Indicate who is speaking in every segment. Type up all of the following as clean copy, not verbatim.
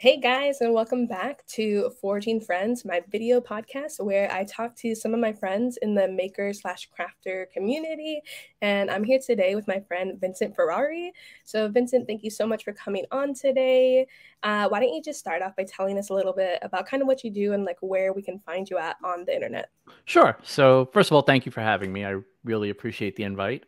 Speaker 1: Hey guys, and welcome back to Forging Friends, my video podcast where I talk to some of my friends in the maker/crafter community. And I'm here today with my friend Vincent Ferrari. So, Vincent, thank you so much for coming on today. Why don't you just start off by telling us a little bit about kind of what you do and like where we can find you at on the internet?
Speaker 2: Sure. So first of all, thank you for having me. I really appreciate the invite.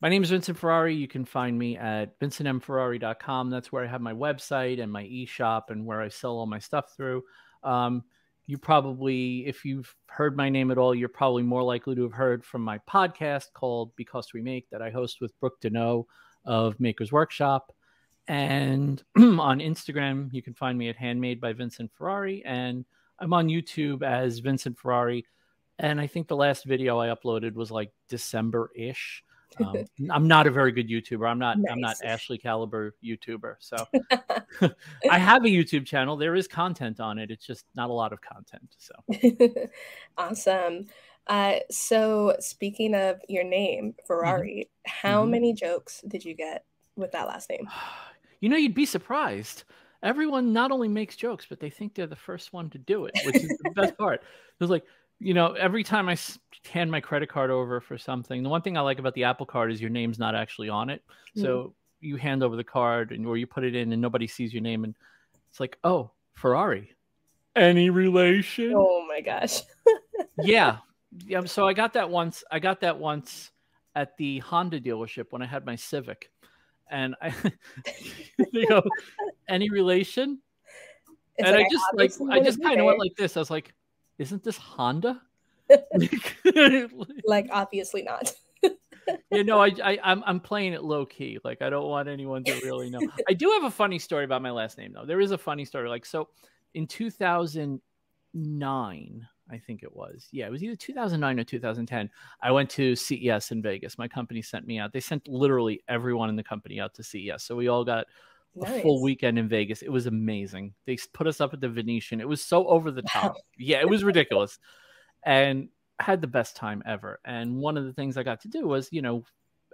Speaker 2: My name is Vincent Ferrari. You can find me at vincentmferrari.com. That's where I have my website and my e-shop and where I sell all my stuff through. You probably, if you've heard my name at all, you're probably more likely to have heard from my podcast called Because We Make that I host with Brooke Deneau of Maker's Workshop. And on Instagram, you can find me at Handmade by Vincent Ferrari. And I'm on YouTube as Vincent Ferrari. And I think the last video I uploaded was like December-ish. I'm not a very good YouTuber. I'm not Ashley caliber YouTuber. So I have a YouTube channel. There is content on it. It's just not a lot of content. So
Speaker 1: Awesome. So speaking of your name, Ferrari, how many jokes did you get with that last name?
Speaker 2: You know, you'd be surprised. Everyone not only makes jokes, but they think they're the first one to do it, which is the best part. It was like, you know, every time I hand my credit card over for something, the one thing I like about the Apple Card is your name's not actually on it. So you hand over the card or you put it in and nobody sees your name. And it's like, oh, Ferrari. Any relation?
Speaker 1: Oh my gosh.
Speaker 2: Yeah. So I got that once. I got that once at the Honda dealership when I had my Civic. And I, you know, any relation?
Speaker 1: It's
Speaker 2: and
Speaker 1: like,
Speaker 2: I just kind of went like this. I was like, isn't this Honda?
Speaker 1: Like, obviously not.
Speaker 2: You know, I'm playing it low key. Like, I don't want anyone to really know. I do have a funny story about my last name, though. There is a funny story. Like, so in 2009, I think it was. Yeah, it was either 2009 or 2010. I went to CES in Vegas. My company sent me out. They sent literally everyone in the company out to CES. So we all got a full weekend in Vegas. It was amazing. They put us up at the Venetian. It was so over the top. Yeah, it was ridiculous. And had the best time ever. And one of the things I got to do was, you know,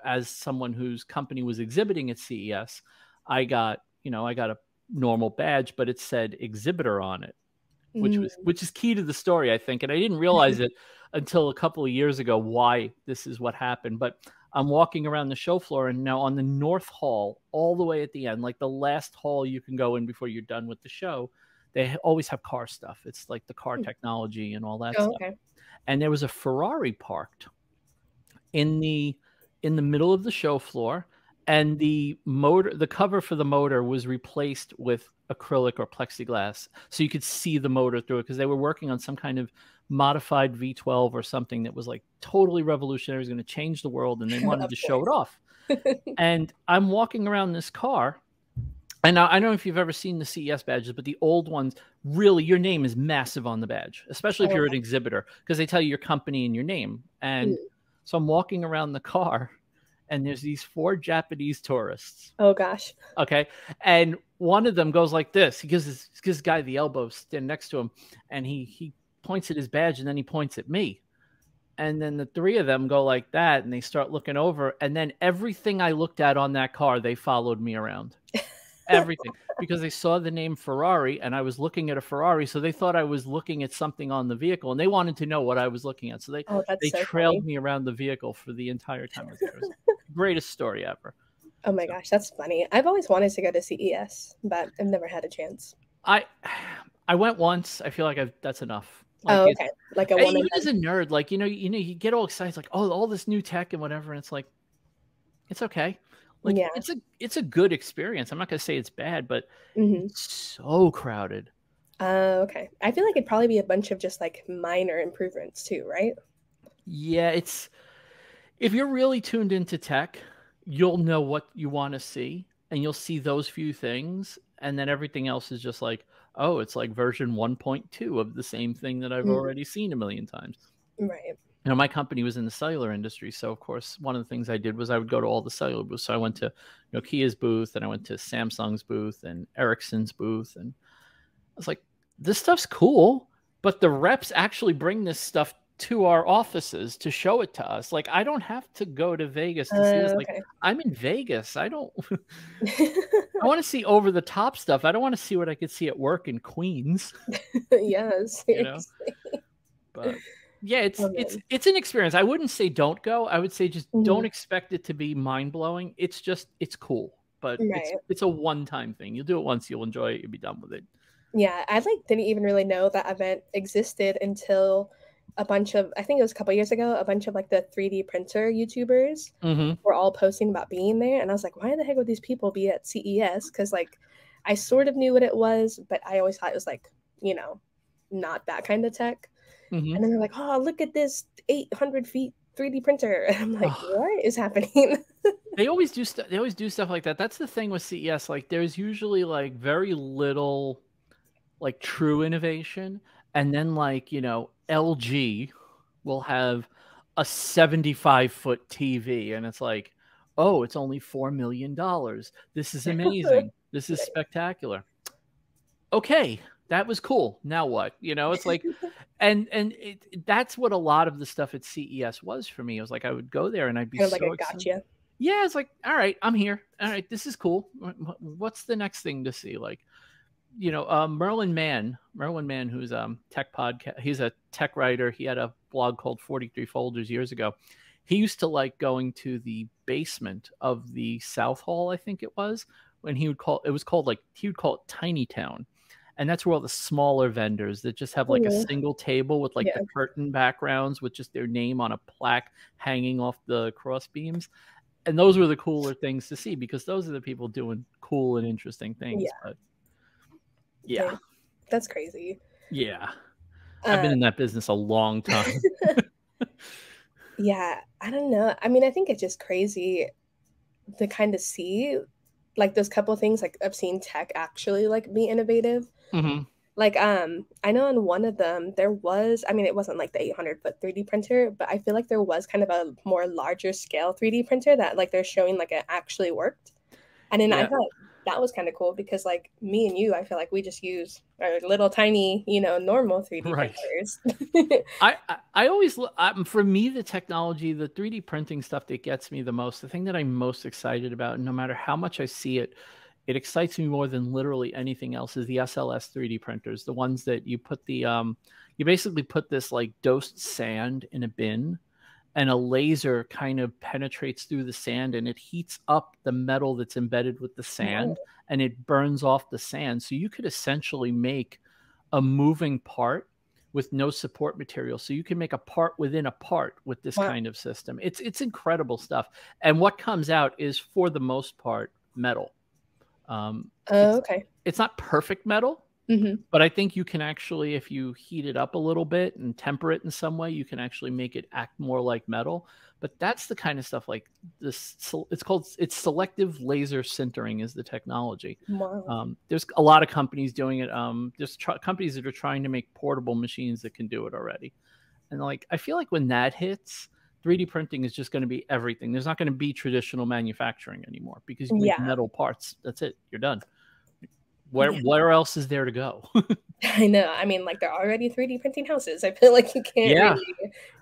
Speaker 2: as someone whose company was exhibiting at CES, I got a normal badge, but it said exhibitor on it, which is key to the story, I think. And I didn't realize it until a couple of years ago why this is what happened. But I'm walking around the show floor, and now on the North Hall, all the way at the end, like the last hall you can go in before you're done with the show, they always have car stuff. It's like the car technology and all that stuff. Okay. And there was a Ferrari parked in the middle of the show floor, and the cover for the motor was replaced with acrylic or plexiglass, so you could see the motor through it, because they were working on some kind of modified V12 or something that was like totally revolutionary, was going to change the world, and they wanted to show it off. And I'm walking around this car. And I don't know if you've ever seen the CES badges, but the old ones, really, your name is massive on the badge, especially if you're an exhibitor, because they tell you your company and your name. And so I'm walking around the car, and there's these 4 Japanese tourists.
Speaker 1: Oh, gosh.
Speaker 2: Okay. And one of them goes like this. He gives this guy the elbow, stand next to him, and he points at his badge, and then he points at me. And then the 3 of them go like that, and they start looking over. And then everything I looked at on that car, they followed me around. Everything, because they saw the name Ferrari and I was looking at a Ferrari, so they thought I was looking at something on the vehicle, and they wanted to know what I was looking at, so they trailed me around the vehicle for the entire time I was there. It was the greatest story ever.
Speaker 1: Oh my gosh, that's funny. I've always wanted to go to CES, but I've never had a chance.
Speaker 2: I went once. I feel like that's enough.
Speaker 1: Like, okay, like
Speaker 2: even as a nerd, like you know, you get all excited, like, oh, all this new tech and whatever, and it's like, it's okay. Like, it's a good experience. I'm not going to say it's bad, but it's so crowded.
Speaker 1: Okay. I feel like it'd probably be a bunch of just like minor improvements too, right?
Speaker 2: Yeah, if you're really tuned into tech, you'll know what you want to see, and you'll see those few things, and then everything else is just like, oh, it's like version 1.2 of the same thing that I've already seen a million times.
Speaker 1: Right.
Speaker 2: You know, my company was in the cellular industry, so of course, one of the things I did was I would go to all the cellular booths. So I went to Nokia's booth, and I went to Samsung's booth and Ericsson's booth, and I was like, this stuff's cool, but the reps actually bring this stuff to our offices to show it to us. Like, I don't have to go to Vegas to see this. Like,
Speaker 1: Okay.
Speaker 2: I'm in Vegas. I don't. I want to see over the top stuff. I don't want to see what I could see at work in Queens.
Speaker 1: Yeah,
Speaker 2: You know,
Speaker 1: seriously.
Speaker 2: but yeah,
Speaker 1: Oh,
Speaker 2: it's an experience. I wouldn't say don't go. I would say just don't
Speaker 1: man.
Speaker 2: expect it to be mind blowing. It's cool, but
Speaker 1: Right.
Speaker 2: it's a one time thing. You'll do it once, you'll enjoy it, you'll be done with it.
Speaker 1: Yeah, I like didn't even really know that event existed until a bunch of, I think it was a couple years ago, a bunch of like the 3D printer YouTubers
Speaker 2: Mm-hmm.
Speaker 1: were all posting about being there, and I was like, why the heck would these people be at CES? Because like I sort of knew what it was, but I always thought it was like, you know, not that kind of tech.
Speaker 2: Mm-hmm.
Speaker 1: And then they're like, oh, look at this 800 feet 3D printer. And I'm like,
Speaker 2: Oh,
Speaker 1: what is happening?
Speaker 2: they always do stuff. They always do stuff like that. That's the thing with CES. Like, there's usually like very little like true innovation, and then like, you know, LG will have a 75-foot TV, and it's like, oh, it's only $4 million. This is amazing. This is spectacular. Okay, that was cool. Now what? You know, it's like, that's what a lot of the stuff at CES was for me. It was like I would go there and I'd be
Speaker 1: Kind of like
Speaker 2: so
Speaker 1: a
Speaker 2: excited.
Speaker 1: gotcha.
Speaker 2: Yeah, it's like, all right, I'm here. All right, this is cool. What's the next thing to see? Like, you know, Merlin Mann, who's tech podcast. He's a tech writer. He had a blog called 43 Folders years ago. He used to like going to the basement of the South Hall, I think it was, when he would call it Tiny Town. And that's where all the smaller vendors that just have like a single table with like
Speaker 1: Yeah.
Speaker 2: the curtain backgrounds with just their name on a plaque hanging off the cross beams. And those were the cooler things to see, because those are the people doing cool and interesting things.
Speaker 1: Yeah.
Speaker 2: But yeah.
Speaker 1: That's crazy.
Speaker 2: Yeah. I've been in that business a long time.
Speaker 1: Yeah, I don't know. I mean, I think it's just crazy to kind of see like those couple of things. Like I've seen tech actually like be innovative.
Speaker 2: Mm-hmm.
Speaker 1: Like I know on one of them there was, I mean, it wasn't like the 800-foot 3D printer, but I feel like there was kind of a more larger scale 3D printer that like they're showing like it actually worked. And then I
Speaker 2: Yeah.
Speaker 1: thought that was kind of cool because like me and you, I feel like we just use our little tiny, you know, normal 3D
Speaker 2: Right.
Speaker 1: printers.
Speaker 2: I always for me, the technology, the 3D printing stuff that gets me the most, the thing that I'm most excited about, and no matter how much I see it, it excites me more than literally anything else, is the SLS 3D printers, the ones that you put the you basically put this like dosed sand in a bin, and a laser kind of penetrates through the sand and it heats up the metal that's embedded with the sand, and it burns off the sand. So you could essentially make a moving part with no support material. So you can make a part within a part with this kind of system. It's incredible stuff. And what comes out is, for the most part, metal.
Speaker 1: Okay.
Speaker 2: It's not perfect metal, but I think you can actually, if you heat it up a little bit and temper it in some way, you can actually make it act more like metal. But that's the kind of stuff like this. It's selective laser sintering is the technology.
Speaker 1: Wow.
Speaker 2: There's a lot of companies doing it. There's companies that are trying to make portable machines that can do it already. And like, I feel like when that hits, 3D printing is just going to be everything. There's not going to be traditional manufacturing anymore, because you make metal parts. That's it. You're done. Where else is there to go?
Speaker 1: I know. I mean, like, they're already 3D printing houses. I feel like you can't really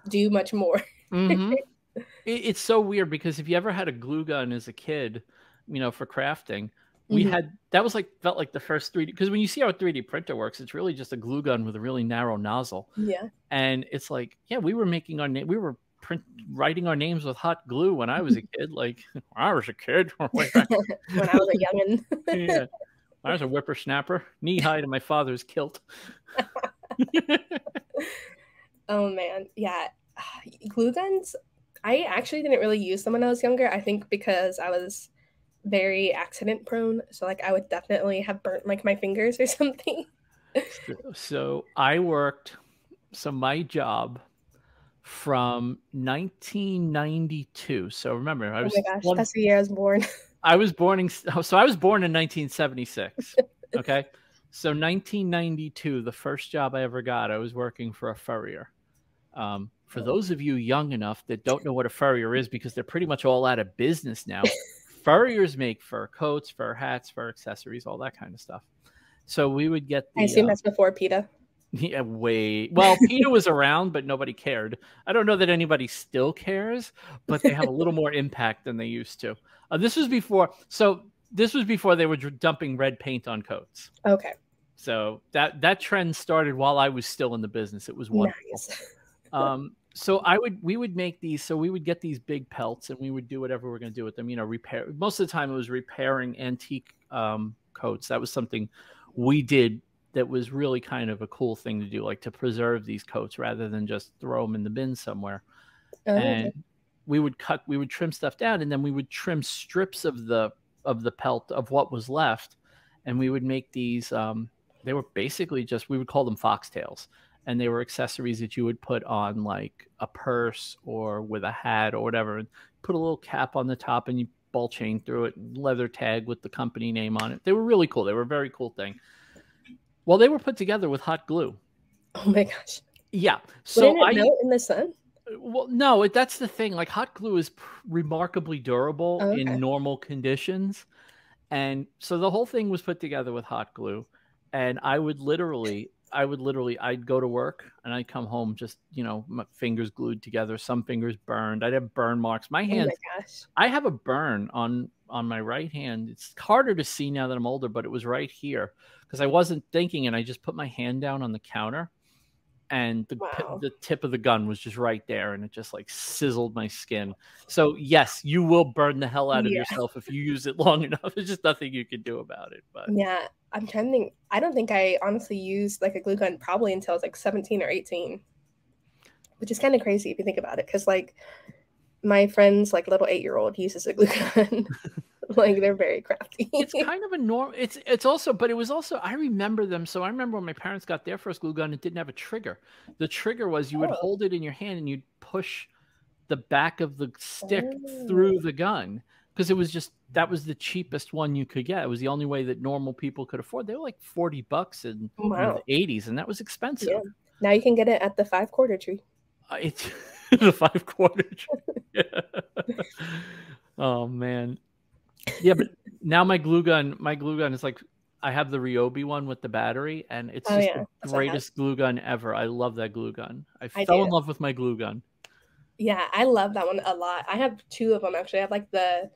Speaker 1: do much more.
Speaker 2: It's so weird, because if you ever had a glue gun as a kid, you know, for crafting, we had, that was like, felt like the first 3D, because when you see how a 3D printer works, it's really just a glue gun with a really narrow nozzle.
Speaker 1: Yeah.
Speaker 2: And it's like, yeah, we were making our name, we were writing our names with hot glue when I was a kid. Like, I was a kid.
Speaker 1: When I was a youngin'.
Speaker 2: Yeah. I was a whippersnapper, knee-high to my father's kilt.
Speaker 1: Oh, man. Yeah. Glue guns, I actually didn't really use them when I was younger. I think because I was very accident prone. So, like, I would definitely have burnt, like, my fingers or something.
Speaker 2: So my job from 1992. So remember,
Speaker 1: Oh my gosh, that's the year I was born.
Speaker 2: I was born in 1976. Okay. So 1992, the first job I ever got, I was working for a furrier. For those of you young enough that don't know what a furrier is, because they're pretty much all out of business now, furriers make fur coats, fur hats, fur accessories, all that kind of stuff. So we would get
Speaker 1: I assume that's before PETA.
Speaker 2: Yeah, way. Well, PETA was around, but nobody cared. I don't know that anybody still cares, but they have a little more impact than they used to. This was before. So this was before they were dumping red paint on coats.
Speaker 1: Okay.
Speaker 2: So that trend started while I was still in the business. It was wonderful.
Speaker 1: Nice.
Speaker 2: So we would make these. So we would get these big pelts, and we would do whatever we're going to do with them. You know, repair. Most of the time, it was repairing antique coats. That was something we did. That was really kind of a cool thing to do, like to preserve these coats rather than just throw them in the bin somewhere. And we would trim stuff down, and then we would trim strips of the pelt of what was left, and we would make these. They were basically just, we would call them foxtails, and they were accessories that you would put on like a purse or with a hat or whatever, and put a little cap on the top, and you ball chain through it, and leather tag with the company name on it. They were really cool. They were a very cool thing. Well, they were put together with hot glue.
Speaker 1: Oh my gosh.
Speaker 2: Yeah. So
Speaker 1: wouldn't it melt in the sun?
Speaker 2: Well, no, that's the thing. Like hot glue is remarkably durable in normal conditions. And so the whole thing was put together with hot glue. And I'd go to work and I'd come home just, you know, my fingers glued together, some fingers burned. I'd have burn marks. My hands,
Speaker 1: oh my gosh.
Speaker 2: I have a burn on my right hand. It's harder to see now that I'm older, but it was right here because I wasn't thinking, and I just put my hand down on the counter, and the tip of the gun was just right there, and it just like sizzled my skin. So yes, you will burn the hell out of yourself if you use it long enough. There's just nothing you can do about it. But
Speaker 1: yeah, I'm trying to think. I don't think I honestly used like a glue gun probably until I was like 17 or 18, which is kind of crazy if you think about it, because like my friend's like little 8-year-old uses a glue gun. Like they're very crafty.
Speaker 2: It's kind of a norm. It's also, but it was also, I remember them. So I remember when my parents got their first glue gun, it didn't have a trigger. The trigger was you would hold it in your hand and you'd push the back of the stick through the gun, because it was just, that was the cheapest one you could get. It was the only way that normal people could afford. They were like $40 in the 80s, and that was expensive.
Speaker 1: Yeah. Now you can get it at the 5-quarter tree.
Speaker 2: It's the 5-quarter tree. Yeah. Oh man. Yeah, but now my glue gun is like, I have the Ryobi one with the battery, and it's just the greatest glue gun ever. I love that glue gun. I fell in love with my glue gun.
Speaker 1: Yeah, I love that one a lot. I have 2 of them actually. I have like the,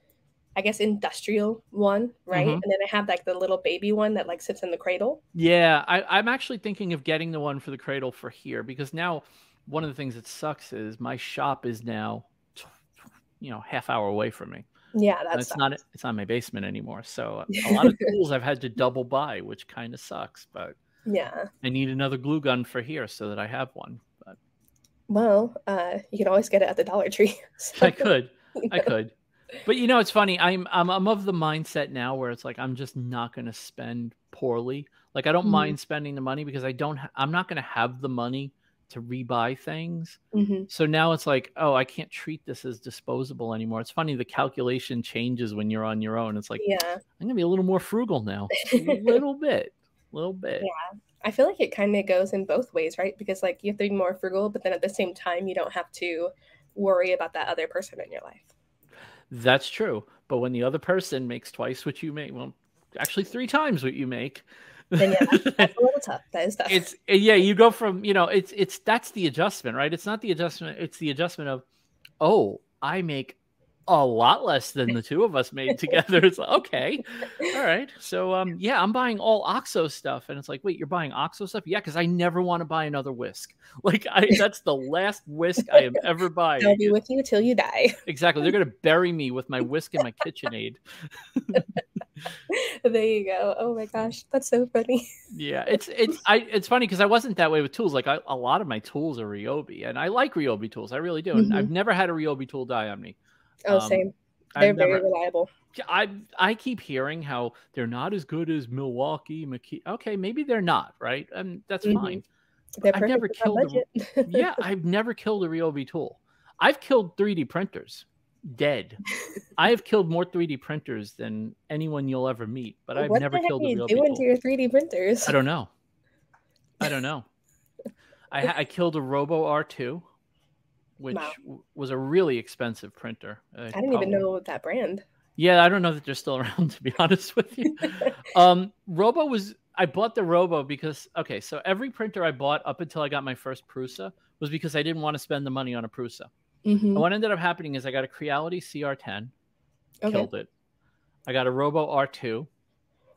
Speaker 1: I guess, industrial one, right? And then I have like the little baby one that like sits in the cradle.
Speaker 2: Yeah, I'm actually thinking of getting the one for the cradle for here, because now one of the things that sucks is my shop is now, you know, half-hour away from me.
Speaker 1: Yeah, that's
Speaker 2: it's not my basement anymore. So a lot of tools I've had to double buy, which kind of sucks. But
Speaker 1: yeah,
Speaker 2: I need another glue gun for here so that I have one. But
Speaker 1: well, you can always get it at the Dollar Tree.
Speaker 2: So, I could. But you know, it's funny. I'm of the mindset now where it's like I'm just not going to spend poorly. Like I don't mind spending the money because I'm not going to have the money to rebuy things. So now it's like, oh, I can't treat this as disposable anymore. It's funny, the calculation changes when you're on your own. It's like, I'm gonna be a little more frugal now. A little bit.
Speaker 1: Yeah, I feel like it kind of goes in both ways, right? Because like you have to be more frugal, but then at the same time you don't have to worry about that other person in your life.
Speaker 2: That's true. But when the other person makes twice what you make, well, actually 3 times what you make,
Speaker 1: then yeah, that's a little tough. That is tough.
Speaker 2: You go from, you know, that's the adjustment, right? It's not the adjustment. It's the adjustment of, oh, I make a lot less than the 2 of us made together. It's like, okay, all right. So, yeah, I'm buying all OXO stuff. And it's like, wait, you're buying OXO stuff? Yeah, because I never want to buy another whisk. Like that's the last whisk I am ever buying.
Speaker 1: They'll be with you till you die.
Speaker 2: Exactly. They're going to bury me with my whisk and my KitchenAid.
Speaker 1: There you go. Oh my gosh, that's so funny.
Speaker 2: Yeah, it's funny because I wasn't that way with tools. Like a lot of my tools are Ryobi, and I like Ryobi tools. I really do. And I've never had a Ryobi tool die on me.
Speaker 1: Oh, same. They're very reliable.
Speaker 2: I keep hearing how they're not as good as Milwaukee, McKee. Okay, maybe they're not, right? And that's fine. I've never killed I've never killed a Ryobi tool. I've killed 3D printers dead. I have killed more 3D printers than anyone you'll ever meet, but I've never killed a Ryobi tool. What the heck are you doing
Speaker 1: to your 3D printers?
Speaker 2: I don't know. I killed a Robo R2, which was a really expensive printer.
Speaker 1: I didn't even know that brand.
Speaker 2: Yeah, I don't know that they're still around, to be honest with you. Robo was, I bought the Robo because, okay, so every printer I bought up until I got my first Prusa was because I didn't want to spend the money on a Prusa. And what ended up happening is I got a Creality CR10, killed it. I got a Robo R2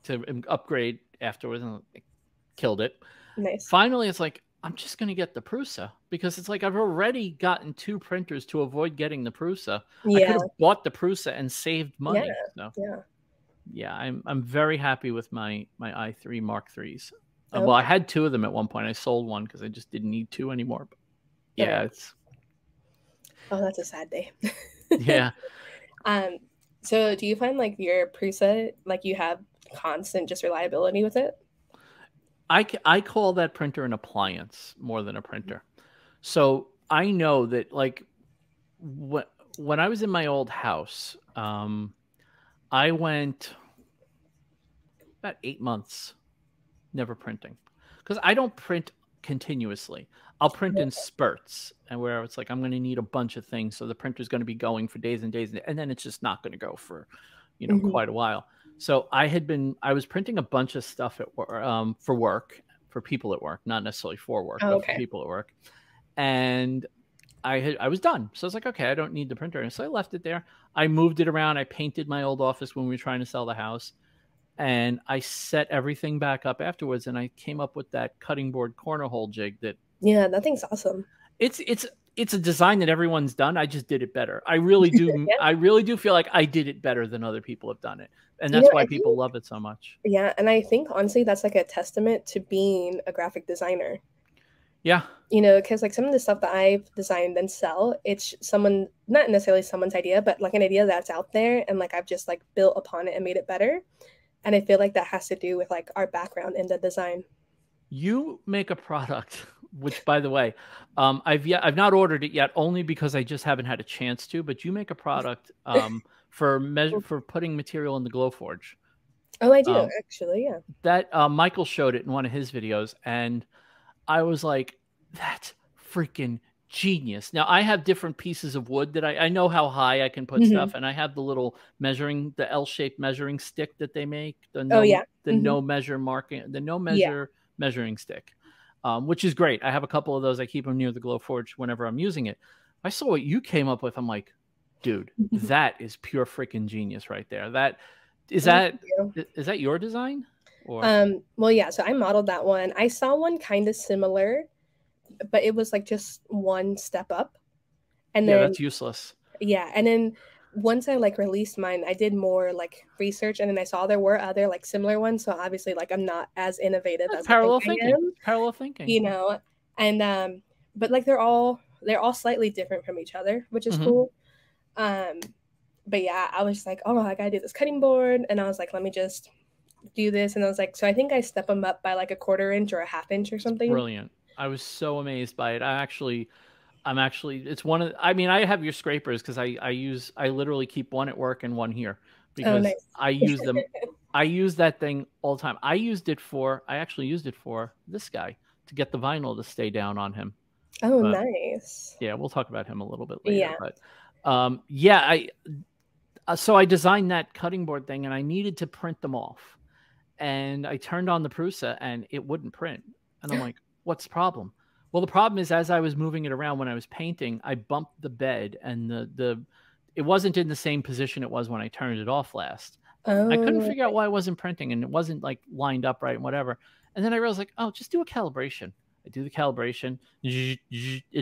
Speaker 2: to upgrade afterwards, and killed it.
Speaker 1: Nice.
Speaker 2: Finally, it's like, I'm just going to get the Prusa because it's like I've already gotten 2 printers to avoid getting the Prusa. I could have bought the Prusa and saved money. Yeah, I'm very happy with my i3 Mark IIIs. Well, I had 2 of them at one point. I sold one because I just didn't need 2 anymore. But yeah, it's.
Speaker 1: Oh, that's a sad day.
Speaker 2: Yeah.
Speaker 1: So do you find like your Prusa, like you have constant just reliability with it?
Speaker 2: I call that printer an appliance more than a printer. So I know that, like, when I was in my old house, I went about 8 months never printing because I don't print continuously. I'll print in spurts, and where it's like I'm going to need a bunch of things, so the printer's going to be going for days and days, and then it's just not going to go for, quite a while. So I was printing a bunch of stuff for work, for people at work, not necessarily for work, but for people at work. And I was done. So I was like, okay, I don't need the printer. And so I left it there. I moved it around. I painted my old office when we were trying to sell the house. And I set everything back up afterwards. And I came up with that cutting board corner hole jig that.
Speaker 1: Yeah, that thing's awesome.
Speaker 2: It's a design that everyone's done. I just did it better. I really do. I really do feel like I did it better than other people have done it. And that's why people love it so much.
Speaker 1: Yeah. And I think, honestly, that's like a testament to being a graphic designer.
Speaker 2: Yeah.
Speaker 1: Because like some of the stuff that I've designed and sell, it's not necessarily someone's idea, but like an idea that's out there. And like I've just like built upon it and made it better. And I feel like that has to do with like our background in the design.
Speaker 2: You make a product, which, by the way, I've not ordered it yet, only because I just haven't had a chance to. But you make a product for putting material in the glowforge.
Speaker 1: Oh, I do actually, yeah.
Speaker 2: That Michael showed it in one of his videos, and I was like, "That's freaking genius!" Now I have different pieces of wood that I know how high I can put stuff, and I have the little the L-shaped measuring stick that they make. No measure measuring stick, which is great. I have a couple of those. I keep them near the glowforge whenever I'm using it. I saw what you came up with. I'm like, dude, that is pure freaking genius right there. Is that your design? Or?
Speaker 1: Well, yeah. So I modeled that one. I saw one kind of similar, but it was like just one step up. And then
Speaker 2: that's useless.
Speaker 1: Yeah, and then once I like released mine, I did more like research, and then I saw there were other like similar ones. So obviously, like I'm not as innovative as
Speaker 2: parallel thinking. Parallel thinking.
Speaker 1: And but like they're all slightly different from each other, which is cool. But yeah, I was like, oh, I gotta do this cutting board, and I was like, let me just do this, and I was like, so I think I step them up by like a 1/4 inch or a 1/2 inch or something.
Speaker 2: Brilliant. I was so amazed by it. I'm actually, it's one of, I mean, I have your scrapers because I literally keep one at work and one here because I use them. I use that thing all the time. I actually used it for this guy to get the vinyl to stay down on him.
Speaker 1: Oh, nice.
Speaker 2: Yeah, we'll talk about him a little bit later. Yeah. But so I designed that cutting board thing, and I needed to print them off. And I turned on the Prusa, and it wouldn't print. And I'm like, what's the problem? Well, the problem is, as I was moving it around when I was painting, I bumped the bed, and it wasn't in the same position it was when I turned it off last. Oh, I couldn't figure out why it wasn't printing, and it wasn't like lined up right and whatever. And then I realized, like, oh, just do a calibration. I do the calibration. It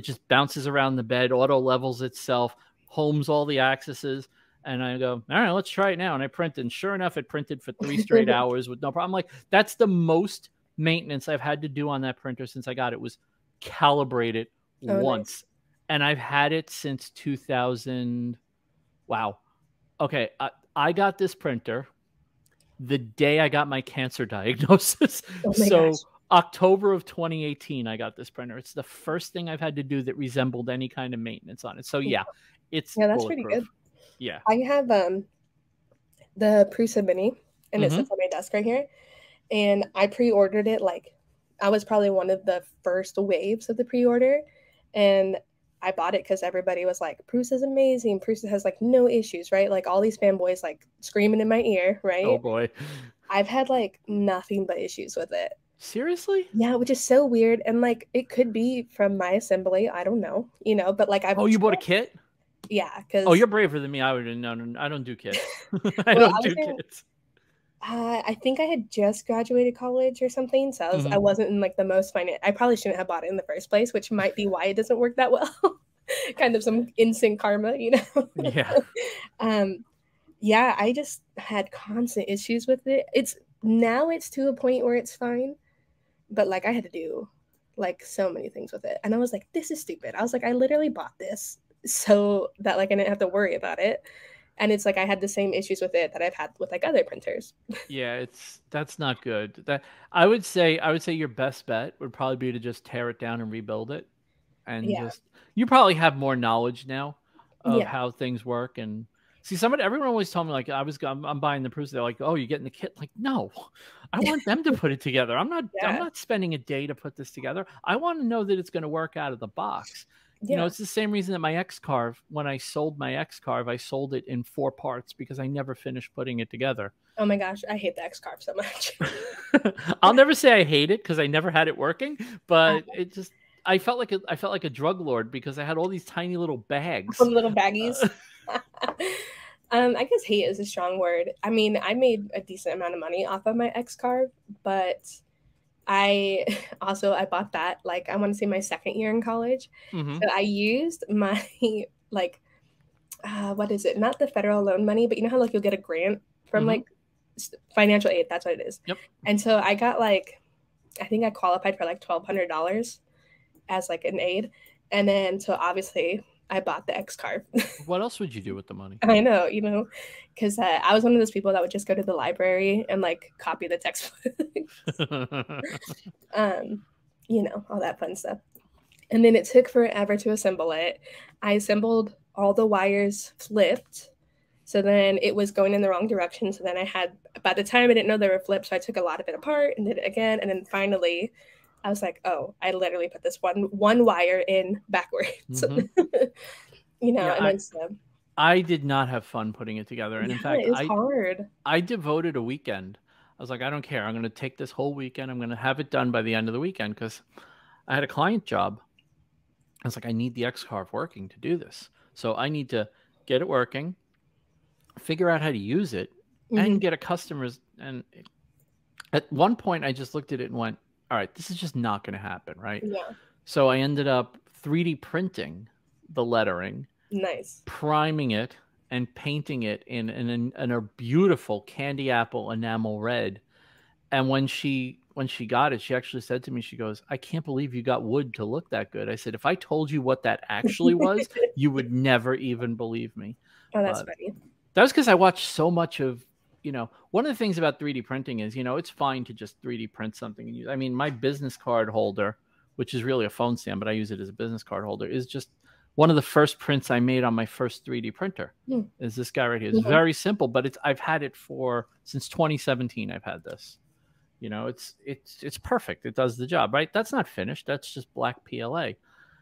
Speaker 2: just bounces around the bed, auto levels itself, homes all the axes. And I go, all right, let's try it now. And I print, and sure enough, it printed for 3 straight hours with no problem. Like, that's the most maintenance I've had to do on that printer since I got it, was calibrate it once. Nice. And I've had it since 2000. Wow. Okay. I got this printer the day I got my cancer diagnosis. Gosh. October of 2018, I got this printer. It's the first thing I've had to do that resembled any kind of maintenance on it. So yeah, that's
Speaker 1: pretty good.
Speaker 2: Yeah.
Speaker 1: I have the Prusa Mini, and it sits on my desk right here. And I pre-ordered it, like I was probably one of the first waves of the pre-order. And I bought it because everybody was like, Prusa's amazing. Prusa has like no issues, right? Like all these fanboys like screaming in my ear, right?
Speaker 2: Oh boy.
Speaker 1: I've had like nothing but issues with it.
Speaker 2: Seriously?
Speaker 1: Yeah, which is so weird. And like it could be from my assembly. I don't know, but like I've
Speaker 2: Oh, you bought a kit?
Speaker 1: yeah,
Speaker 2: Oh,
Speaker 1: because
Speaker 2: you're braver than me. I would no, no, I don't do kits. I
Speaker 1: well,
Speaker 2: don't
Speaker 1: I was
Speaker 2: do
Speaker 1: in
Speaker 2: kits.
Speaker 1: I think I had just graduated college or something, so I wasn't in like the most I probably shouldn't have bought it in the first place, which might be why it doesn't work that well. Kind of some instant karma,
Speaker 2: Yeah.
Speaker 1: um, yeah, I just had constant issues with it. It's to a point where it's fine, but like I had to do like so many things with it, and I was like, this is stupid. I was like, I literally bought this so that like I didn't have to worry about it. And it's like I had the same issues with it that I've had with like other printers.
Speaker 2: Yeah, that's not good. That I would say your best bet would probably be to just tear it down and rebuild it, and
Speaker 1: Yeah.
Speaker 2: just you probably have more knowledge now of
Speaker 1: Yeah.
Speaker 2: how things work. And see, everyone always told me like I'm buying the proofs. They're like, oh, you're getting the kit. Like, no, I want them to put it together. I'm
Speaker 1: Yeah.
Speaker 2: not spending a day to put this together. I want to know that it's going to work out of the box. You know,
Speaker 1: Yeah.
Speaker 2: it's the same reason that my X Carve, when I sold my X Carve, I sold it in 4 parts because I never finished putting it together.
Speaker 1: Oh my gosh, I hate the X Carve so much.
Speaker 2: I'll never say I hate it because I never had it working, but it just I felt like a drug lord because I had all these tiny little bags.
Speaker 1: Little baggies. I guess hate is a strong word. I mean, I made a decent amount of money off of my X Carve, but I I bought that like I want to say my second year in college.
Speaker 2: Mm-hmm.
Speaker 1: So I used my like what is it? Not the federal loan money, but you know how like you'll get a grant from
Speaker 2: Mm-hmm.
Speaker 1: like financial aid. That's what it is.
Speaker 2: Yep.
Speaker 1: And so I got like I think I qualified for like $1,200 as like an aid, and then so obviously I bought the X Carve.
Speaker 2: What else would you do with the money?
Speaker 1: I know, because I was one of those people that would just go to the library and like copy the textbook, um, all that fun stuff. And then it took forever to assemble it. I assembled all the wires flipped. So then it was going in the wrong direction. So then by the time I didn't know they were flipped, so I took a lot of it apart and did it again. And then finally I was like, oh, I literally put this one wire in backwards.
Speaker 2: Mm-hmm. Yeah,
Speaker 1: And then so.
Speaker 2: I did not have fun putting it together. And in fact,
Speaker 1: It's hard.
Speaker 2: I devoted a weekend. I was like, I don't care. I'm going to take this whole weekend. I'm going to have it done by the end of the weekend because I had a client job. I was like, I need the X Carve working to do this. So I need to get it working, figure out how to use it, and get a customer's. And at one point, I just looked at it and went, all right, this is just not going to happen, right?
Speaker 1: Yeah.
Speaker 2: So I ended up 3D printing the lettering,
Speaker 1: nice,
Speaker 2: priming it, and painting it in a beautiful candy apple enamel red. And when she got it, she actually said to me, she goes, I can't believe you got wood to look that good. I said, if I told you what that actually was, you would never even believe me.
Speaker 1: Oh, that's funny.
Speaker 2: That was because I watched so much of, one of the things about 3D printing is, it's fine to just 3D print something and use. I mean, my business card holder, which is really a phone stand, but I use it as a business card holder, is just one of the first prints I made on my first 3D printer. Is this guy right here. It's very simple, but I've had it since 2017. I've had this. It's perfect. It does the job, right? That's not finished. That's just black PLA.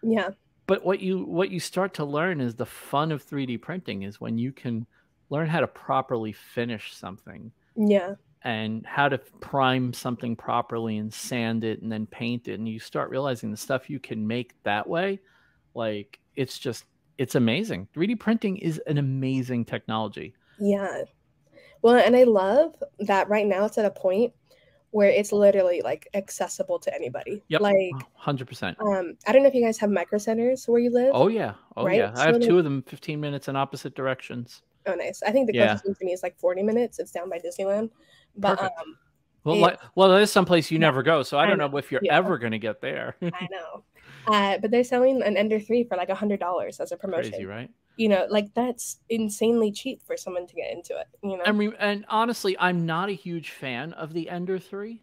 Speaker 1: Yeah.
Speaker 2: But what you start to learn is the fun of 3D printing is when you can learn how to properly finish something.
Speaker 1: Yeah.
Speaker 2: And how to prime something properly and sand it and then paint it. And you start realizing the stuff you can make that way, like it's amazing. 3D printing is an amazing technology.
Speaker 1: Yeah. Well, and I love that right now it's at a point where it's literally like accessible to anybody.
Speaker 2: Yep.
Speaker 1: Like
Speaker 2: 100%.
Speaker 1: I don't know if you guys have micro centers where you live.
Speaker 2: Oh yeah. Oh right? Yeah. I have two of them, 15 minutes in opposite directions.
Speaker 1: Oh, nice. I think the closest one to me is like 40 minutes. It's down by Disneyland. But
Speaker 2: perfect. Well, there's someplace you never go, so I don't know if you're ever going to get there.
Speaker 1: I know. But they're selling an Ender 3 for like $100 as a promotion.
Speaker 2: Crazy, right?
Speaker 1: Like that's insanely cheap for someone to get into it.
Speaker 2: And honestly, I'm not a huge fan of the Ender 3,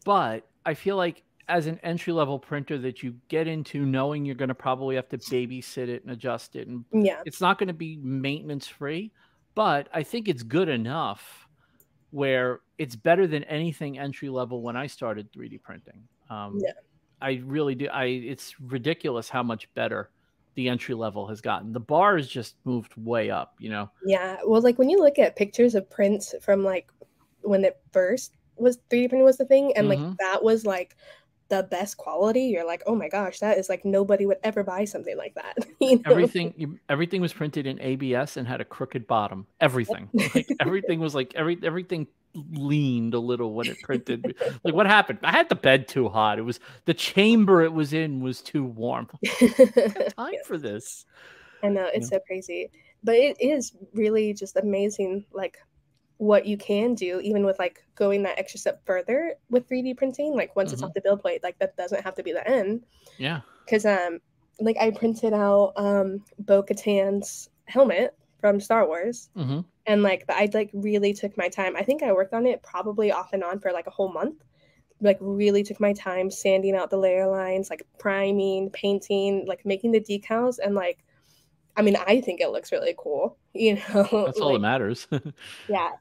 Speaker 2: but I feel like as an entry-level printer that you get into knowing you're going to probably have to babysit it and adjust it, and it's not going to be maintenance-free, but I think it's good enough where it's better than anything entry-level when I started 3D printing. I really do. It's ridiculous how much better the entry level has gotten. The bar has just moved way up,
Speaker 1: Yeah. Well, like when you look at pictures of prints from like when it first was 3D printing was the thing, and like
Speaker 2: Mm-hmm.
Speaker 1: that was like the best quality. You're like, oh my gosh, that is like nobody would ever buy something like that. You know?
Speaker 2: Everything was printed in ABS and had a crooked bottom. Everything, like everything was like everything leaned a little when it printed. Like what happened? I had the bed too hot. It was the chamber it was in was too warm. I got time for
Speaker 1: Yes.
Speaker 2: this.
Speaker 1: I know,
Speaker 2: You
Speaker 1: it's
Speaker 2: know?
Speaker 1: so crazy. But it is really just amazing, like what you can do, even with like going that extra step further with 3D printing. Like once it's
Speaker 2: Mm-hmm.
Speaker 1: off the build plate, like that doesn't have to be the end.
Speaker 2: Yeah.
Speaker 1: Because like I printed out Bo-Katan's helmet from Star Wars.
Speaker 2: Mm-hmm.
Speaker 1: And like I like really took my time. I think I worked on it probably off and on for like a whole month. Like really took my time sanding out the layer lines, like priming, painting, like making the decals, and like I mean, I think it looks really cool, you know,
Speaker 2: That's all that
Speaker 1: like
Speaker 2: matters.
Speaker 1: yeah.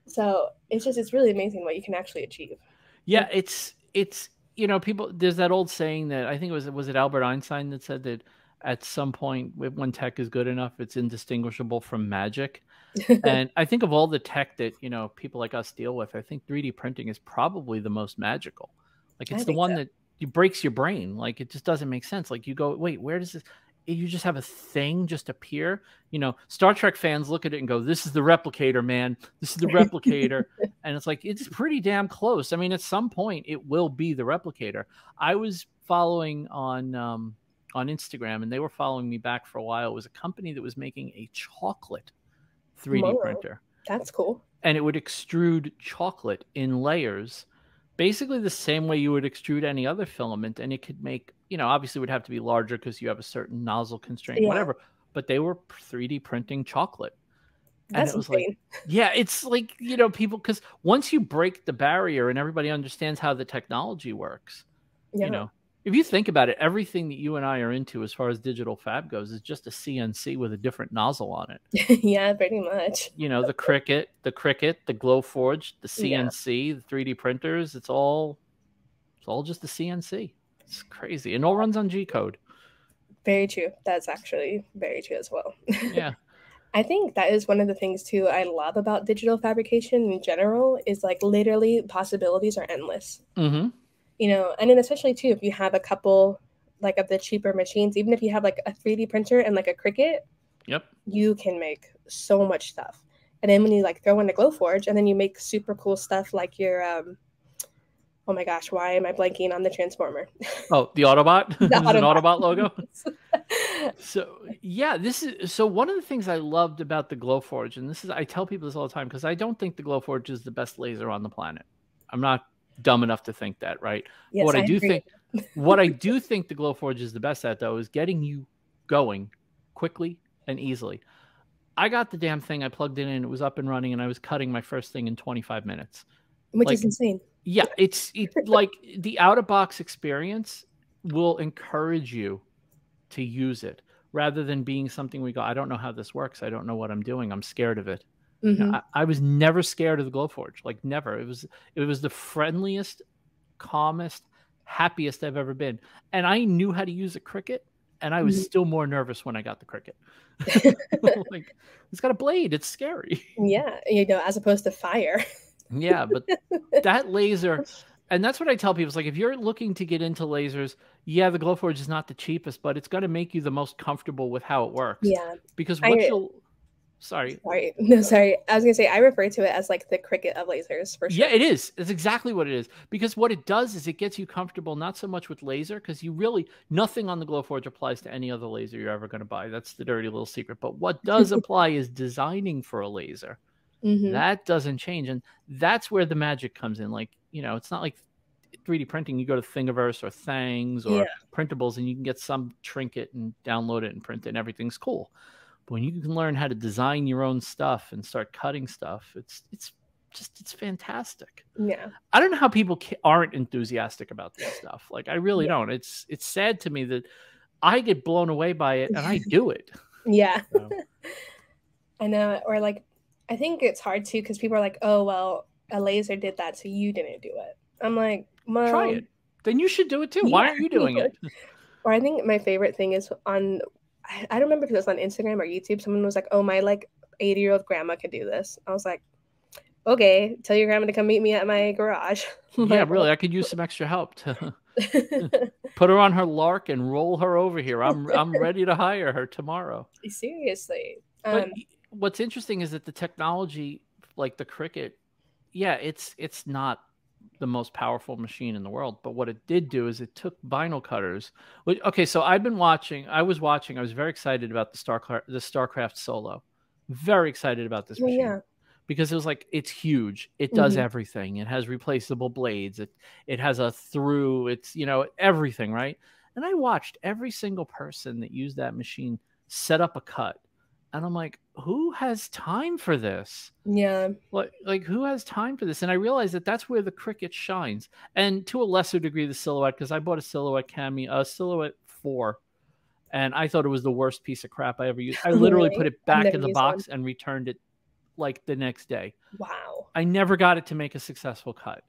Speaker 1: So it's really amazing what you can actually achieve.
Speaker 2: Yeah, it's people. There's that old saying that I think it was it Albert Einstein that said that at some point when tech is good enough, it's indistinguishable from magic. And I think of all the tech that people like us deal with, I think 3D printing is probably the most magical. Like
Speaker 1: I
Speaker 2: it's the
Speaker 1: think
Speaker 2: one
Speaker 1: so.
Speaker 2: that breaks your brain. Like it just doesn't make sense. Like you go, wait, where does this? You just have a thing just appear. Star Trek fans look at it and go, "This is the replicator, man. This is the replicator." And it's like it's pretty damn close. I mean, at some point, it will be the replicator. I was following on Instagram, and they were following me back for a while. It was a company that was making a chocolate 3D
Speaker 1: Whoa,
Speaker 2: printer,
Speaker 1: that's cool.
Speaker 2: and it would extrude chocolate in layers, basically the same way you would extrude any other filament. And it could make, obviously it would have to be larger because you have a certain nozzle constraint,
Speaker 1: Yeah,
Speaker 2: whatever. But they were 3D printing chocolate. And
Speaker 1: that's
Speaker 2: it was like,
Speaker 1: insane.
Speaker 2: yeah, it's like, people, because once you break the barrier and everybody understands how the technology works, you
Speaker 1: Yeah.
Speaker 2: know, if you think about it, everything that you and I are into as far as digital fab goes is just a CNC with a different nozzle on it.
Speaker 1: Yeah, pretty much.
Speaker 2: The cricut, the glowforge, the
Speaker 1: Yeah,
Speaker 2: CNC, the 3D printers. It's all just the CNC. It's crazy. And it all runs on G code.
Speaker 1: very true. That's actually very true as well.
Speaker 2: Yeah.
Speaker 1: I think that is one of the things too I love about digital fabrication in general is like literally possibilities are endless.
Speaker 2: Mm-hmm.
Speaker 1: And then especially too if you have a couple like of the cheaper machines, even if you have like a 3D printer and like a Cricut,
Speaker 2: Yep.
Speaker 1: you can make so much stuff. And then when you like throw in a glowforge and then you make super cool stuff like your oh my gosh, why am I blanking on the transformer?
Speaker 2: Oh, the Autobot.
Speaker 1: The
Speaker 2: This is an Autobot logo.
Speaker 1: Autobot.
Speaker 2: So yeah, so one of the things I loved about the Glowforge, and I tell people this all the time because I don't think the Glowforge is the best laser on the planet. I'm not dumb enough to think that, right? But
Speaker 1: Yes, I agree.
Speaker 2: what I do think the Glowforge is the best at though is getting you going quickly and easily. I got the damn thing, I plugged it in, it was up and running, and I was cutting my first thing in 25 minutes.
Speaker 1: Which is
Speaker 2: Like,
Speaker 1: insane.
Speaker 2: yeah, it's like the out of box experience will encourage you to use it rather than being something we go, I don't know how this works. I don't know what I'm doing. I'm scared of it.
Speaker 1: Mm-hmm.
Speaker 2: I was never scared of the Glowforge, like never. It was the friendliest, calmest, happiest I've ever been. And I knew how to use a Cricut, and I was still more nervous when I got the Cricut. Like, it's got a blade. It's scary.
Speaker 1: Yeah, as opposed to fire.
Speaker 2: Yeah, but that laser, and that's what I tell people. It's like if you're looking to get into lasers, yeah, the Glowforge is not the cheapest, but it's going to make you the most comfortable with how it works.
Speaker 1: Yeah.
Speaker 2: Because
Speaker 1: I
Speaker 2: sorry.
Speaker 1: No, sorry. I was gonna say I refer to it as like the Cricut of lasers for sure.
Speaker 2: Yeah, it is. It's exactly what it is. Because what it does is it gets you comfortable not so much with laser, because nothing on the Glowforge applies to any other laser you're ever going to buy. That's the dirty little secret. But what does apply is designing for a laser.
Speaker 1: Mm-hmm.
Speaker 2: That doesn't change. And that's where the magic comes in. Like, it's not like 3D printing. You go to Thingiverse or Thangs or Printables and you can get some trinket and download it and print it and everything's cool. But when you can learn how to design your own stuff and start cutting stuff, it's fantastic.
Speaker 1: Yeah.
Speaker 2: I don't know how people aren't enthusiastic about this stuff. Like, I really don't. It's sad to me that I get blown away by it and I do it.
Speaker 1: Yeah.
Speaker 2: So.
Speaker 1: I know. Or like, I think it's hard too because people are like, oh, well, a laser did that, so you didn't do it. I'm like, well,
Speaker 2: try it. Then you should do it too. Yeah. Why aren't you doing it?
Speaker 1: Or I think my favorite thing is I don't remember if it was on Instagram or YouTube. Someone was like, oh, my like 80-year-old grandma could do this. I was like, okay, tell your grandma to come meet me at my garage.
Speaker 2: Yeah, really, I could use some extra help to put her on her lark and roll her over here. I'm ready to hire her tomorrow.
Speaker 1: Seriously.
Speaker 2: But what's interesting is that the technology, like the Cricut, yeah, it's not the most powerful machine in the world, but what it did do is it took vinyl cutters. Okay, so I was very excited about the StarCraft Solo. Very excited about this machine.
Speaker 1: Yeah.
Speaker 2: Because it was like, it's huge. It does everything. It has replaceable blades. It has a through. It's, everything, right? And I watched every single person that used that machine set up a cut. And I'm like, who has time for this?
Speaker 1: Yeah.
Speaker 2: Like who has time for this? And I realized that that's where the Cricut shines. And to a lesser degree, the Silhouette, because I bought a Silhouette Silhouette 4. And I thought it was the worst piece of crap I ever used. I literally put it back in the box and returned it like the next day.
Speaker 1: Wow.
Speaker 2: I never got it to make a successful cut.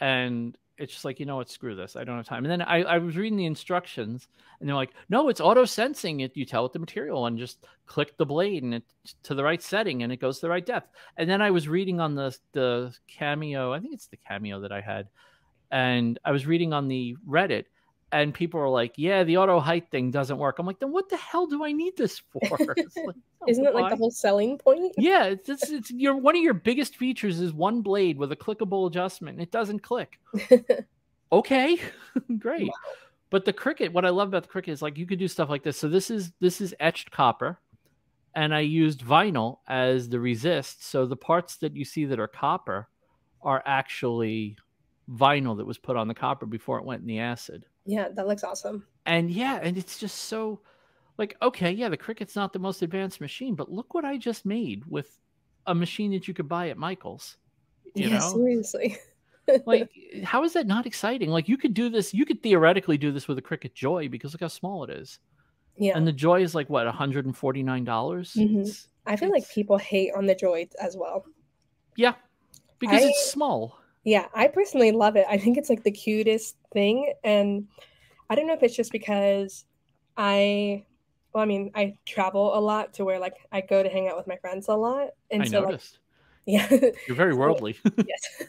Speaker 2: And it's just like, you know what, screw this. I don't have time. And then I was reading the instructions and they're like, no, it's auto sensing it. You tell it the material and just click the blade and it's to the right setting and it goes to the right depth. And then I was reading on the Cameo, I think it's the Cameo that I had. And I was reading on the Reddit and people are like, yeah, the auto height thing doesn't work. I'm like, then what the hell do I need this for? Like,
Speaker 1: isn't it like the whole selling point?
Speaker 2: Yeah, it's one of your biggest features is one blade with a clickable adjustment, and it doesn't click. Okay, great. Wow. But the Cricut, what I love about the Cricut is like you could do stuff like this. So this is etched copper, and I used vinyl as the resist. So the parts that you see that are copper are actually vinyl that was put on the copper before it went in the acid.
Speaker 1: Yeah, that looks awesome.
Speaker 2: And yeah, and it's just so like, okay, yeah, the Cricut's not the most advanced machine, but look what I just made with a machine that you could buy at Michael's. You know?
Speaker 1: Seriously.
Speaker 2: Like, how is that not exciting? Like, you could do this, you could theoretically do this with a Cricut Joy because look how small it is. Yeah. And the Joy is like, what, $149?
Speaker 1: I feel like people hate on the Joy as well.
Speaker 2: Yeah, because it's small.
Speaker 1: Yeah, I personally love it. I think it's like the cutest thing. And I don't know if it's just because I travel a lot to where like I go to hang out with my friends a lot. And
Speaker 2: I noticed.
Speaker 1: Yeah.
Speaker 2: You're very worldly.
Speaker 1: Yes.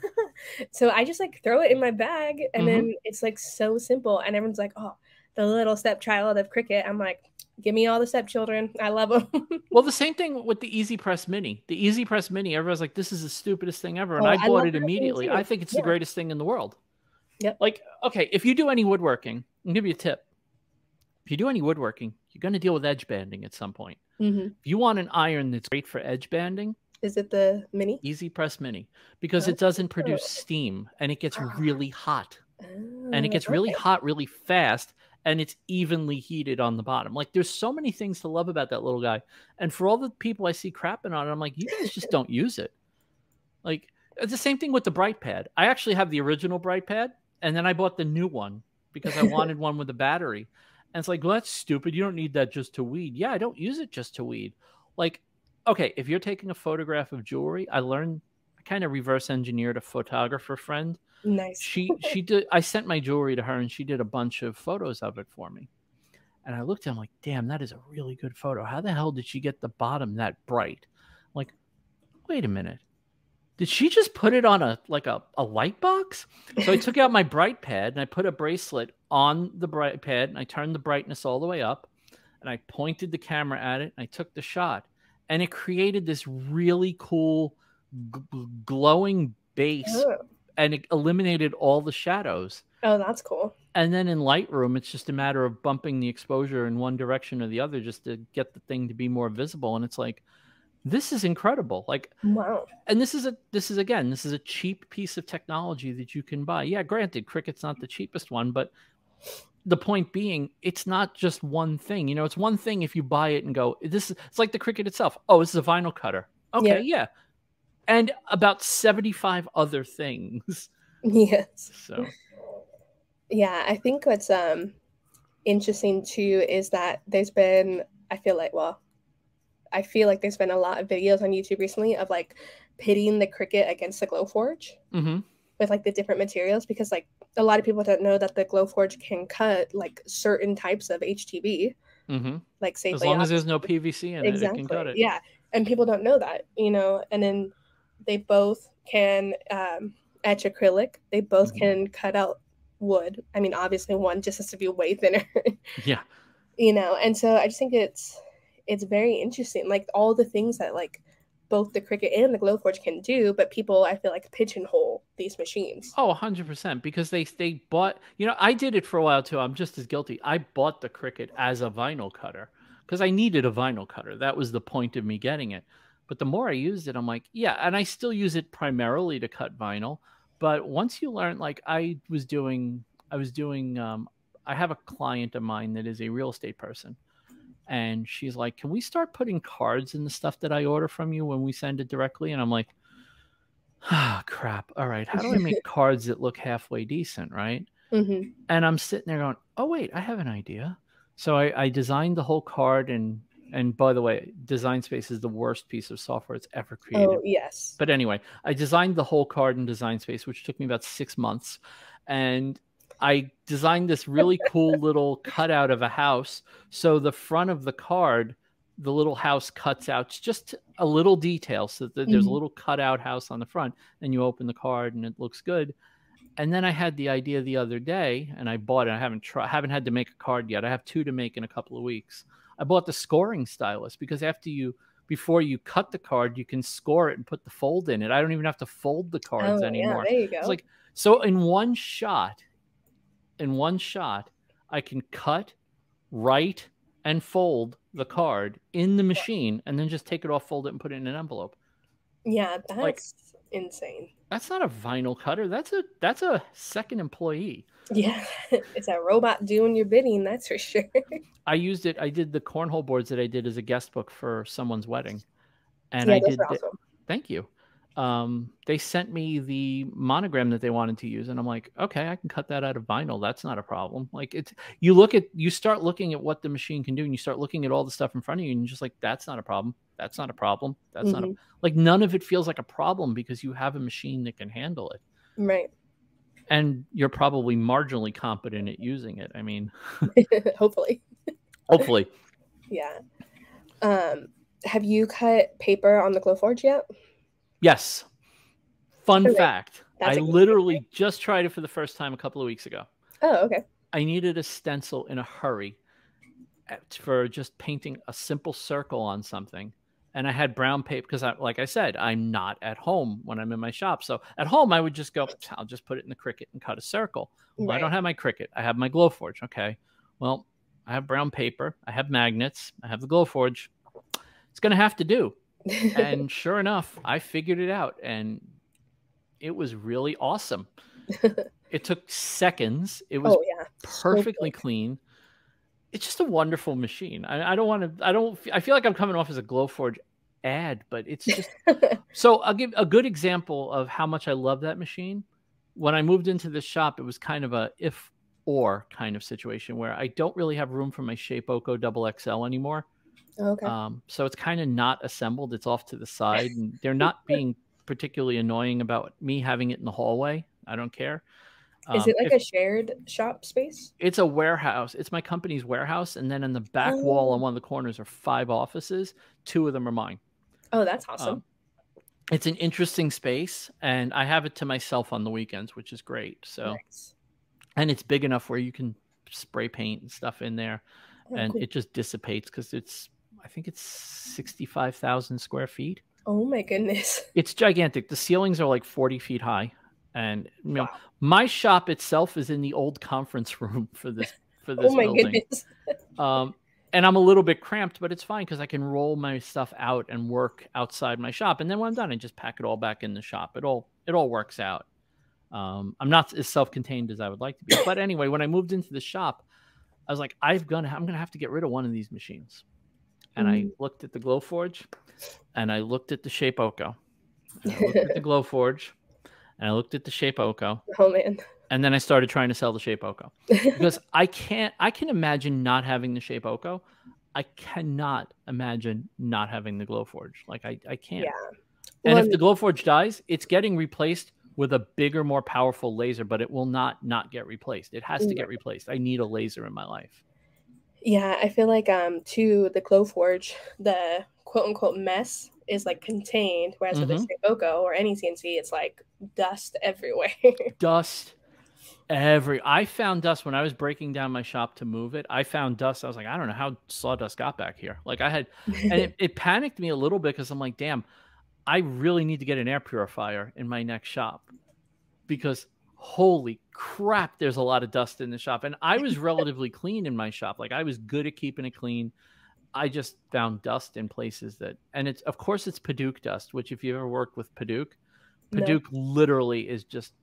Speaker 1: So I just like throw it in my bag and then it's like so simple. And everyone's like, oh, the little stepchild of Cricut. I'm like, give me all the stepchildren. I love them.
Speaker 2: Well, the same thing with the Easy Press Mini. The Easy Press Mini, everyone's like, this is the stupidest thing ever. And I bought it immediately. I think it's the greatest thing in the world.
Speaker 1: Yep.
Speaker 2: Like, okay, if you do any woodworking, I'll give you a tip. If you do any woodworking, you're going to deal with edge banding at some point. If you want an iron that's great for edge banding,
Speaker 1: is it the Mini?
Speaker 2: Easy Press Mini, because it doesn't produce steam and it gets really hot. And it gets really hot really fast and it's evenly heated on the bottom. Like there's so many things to love about that little guy. And for all the people I see crapping on it, I'm like, you guys just don't use it. Like it's the same thing with the Bright Pad. I actually have the original Bright Pad and then I bought the new one because I wanted one with a battery. And it's like, well, that's stupid. You don't need that just to weed. Yeah, I don't use it just to weed. Like, okay, if you're taking a photograph of jewelry, I kind of reverse engineered a photographer friend.
Speaker 1: Nice.
Speaker 2: She did. I sent my jewelry to her and she did a bunch of photos of it for me. And I looked at him like, damn, that is a really good photo. How the hell did she get the bottom that bright? I'm like, wait a minute. Did she just put it on a light box? So I took out my Bright Pad and I put a bracelet on the Bright Pad and I turned the brightness all the way up and I pointed the camera at it and I took the shot and it created this really cool glowing base and it eliminated all the shadows.
Speaker 1: Oh, that's cool.
Speaker 2: And then in Lightroom, it's just a matter of bumping the exposure in one direction or the other just to get the thing to be more visible. And it's like, this is incredible. Like,
Speaker 1: wow.
Speaker 2: And this is a cheap piece of technology that you can buy. Yeah, granted, Cricut's not the cheapest one, but the point being, it's not just one thing. You know, it's one thing if you buy it and go, it's like the Cricut itself. Oh, this is a vinyl cutter. Okay, yeah. And about 75 other things.
Speaker 1: Yes.
Speaker 2: So.
Speaker 1: Yeah, I think what's interesting too is that there's been, I feel like there's been a lot of videos on YouTube recently of like pitting the Cricut against the glowforge with like the different materials, because like a lot of people don't know that the glowforge can cut like certain types of HTV, like safely.
Speaker 2: As long as there's no PVC in it, it can cut it.
Speaker 1: Yeah, and people don't know that, you know. And then They both can etch acrylic. They both can cut out wood. I mean, obviously one just has to be way thinner.
Speaker 2: Yeah.
Speaker 1: You know, and so I just think it's very interesting, like all the things that like both the Cricut and the Glowforge can do, but people, I feel like, pigeonhole these machines.
Speaker 2: Oh, 100%, because they bought, I did it for a while too. I'm just as guilty. I bought the Cricut as a vinyl cutter because I needed a vinyl cutter. That was the point of me getting it. But the more I used it, I'm like, yeah, and I still use it primarily to cut vinyl. But once you learn, like I have a client of mine that is a real estate person. And she's like, can we start putting cards in the stuff that I order from you when we send it directly? And I'm like, ah, crap. All right. How do I make cards that look halfway decent, right? And I'm sitting there going, oh, wait, I have an idea. So I designed the whole card. And by the way, Design Space is the worst piece of software it's ever created.
Speaker 1: Oh, yes.
Speaker 2: But anyway, I designed the whole card in Design Space, which took me about 6 months. And I designed this really cool little cutout of a house. So the front of the card, the little house cuts out. It's just a little detail so that there's a little cutout house on the front, and you open the card and it looks good. And then I had the idea the other day, and I bought it. I haven't had to make a card yet. I have 2 to make in a couple of weeks. I bought the scoring stylus because before you cut the card, you can score it and put the fold in it. I don't even have to fold the cards anymore.
Speaker 1: Yeah, there you go.
Speaker 2: It's like, so in one shot, I can cut, write, and fold the card in the machine, and then just take it off, fold it, and put it in an envelope.
Speaker 1: Yeah, that's insane.
Speaker 2: That's not a vinyl cutter. That's a second employee.
Speaker 1: Yeah, it's a robot doing your bidding, that's for sure.
Speaker 2: I used it. I did the cornhole boards that I did as a guest book for someone's wedding, and
Speaker 1: yeah, those are awesome.
Speaker 2: Thank you. They sent me the monogram that they wanted to use, and I'm like, okay, I can cut that out of vinyl. That's not a problem. Like you start looking at what the machine can do, and you start looking at all the stuff in front of you, and you're just like, that's not a problem. That's not a problem. That's not like, none of it feels like a problem because you have a machine that can handle it.
Speaker 1: Right.
Speaker 2: And you're probably marginally competent at using it. I mean,
Speaker 1: hopefully. Yeah. Have you cut paper on the Glowforge yet?
Speaker 2: Yes. Fun fact. I literally just tried it for the first time a couple of weeks ago.
Speaker 1: Oh, okay.
Speaker 2: I needed a stencil in a hurry for just painting a simple circle on something. And I had brown paper because, like I said, I'm not at home when I'm in my shop. So at home, I would just go, I'll just put it in the Cricut and cut a circle. Well, I don't have my Cricut. I have my Glowforge. Okay. Well, I have brown paper. I have magnets. I have the Glowforge. It's going to have to do. And sure enough, I figured it out. And it was really awesome. It took seconds. It was perfectly clean. It's just a wonderful machine. I feel like I'm coming off as a Glowforge ad, but it's just so I'll give a good example of how much I love that machine. When I moved into this shop, it was kind of a if or kind of situation where I don't really have room for my Shapeoko Double XL anymore.
Speaker 1: Okay.
Speaker 2: So it's kind of not assembled. It's off to the side, and they're not being particularly annoying about me having it in the hallway. I don't care.
Speaker 1: Is it like a shared shop space?
Speaker 2: It's a warehouse. It's my company's warehouse. And then in the back wall on one of the corners are 5 offices. 2 of them are mine.
Speaker 1: Oh, that's awesome.
Speaker 2: It's an interesting space, and I have it to myself on the weekends, which is great. So, nice. And it's big enough where you can spray paint and stuff in there, and cool. It just dissipates because I think it's 65,000 square feet.
Speaker 1: Oh my goodness.
Speaker 2: It's gigantic. The ceilings are like 40 feet high. And you know, my shop itself is in the old conference room for this
Speaker 1: oh my
Speaker 2: building.
Speaker 1: Goodness.
Speaker 2: And I'm a little bit cramped, but it's fine because I can roll my stuff out and work outside my shop. And then when I'm done, I just pack it all back in the shop. It all works out. I'm not as self-contained as I would like to be. But anyway, when I moved into the shop, I was like, I'm gonna have to get rid of one of these machines. And I looked at the Glowforge, and I looked at the Shapeoko, and I looked at the Glowforge. And I looked at the Shapeoko.
Speaker 1: Oh man!
Speaker 2: And then I started trying to sell the Shapeoko because I can imagine not having the Shapeoko. I cannot imagine not having the Glowforge. Like I can't.
Speaker 1: Yeah.
Speaker 2: And if the Glowforge dies, it's getting replaced with a bigger, more powerful laser, but it will not get replaced. It has to get replaced. I need a laser in my life.
Speaker 1: Yeah, I feel like too, the Glowforge, the quote unquote mess is like contained, whereas with a Seiko or any CNC, it's like dust everywhere.
Speaker 2: Dust I found dust when I was breaking down my shop to move it. I found dust. I was like, I don't know how sawdust got back here. Like I had, and it panicked me a little bit because I'm like, damn, I really need to get an air purifier in my next shop because holy crap, there's a lot of dust in the shop. And I was relatively clean in my shop. Like I was good at keeping it clean. I just found dust in places that, and it's, of course it's Paduke dust, which if you ever worked with Paduke literally is just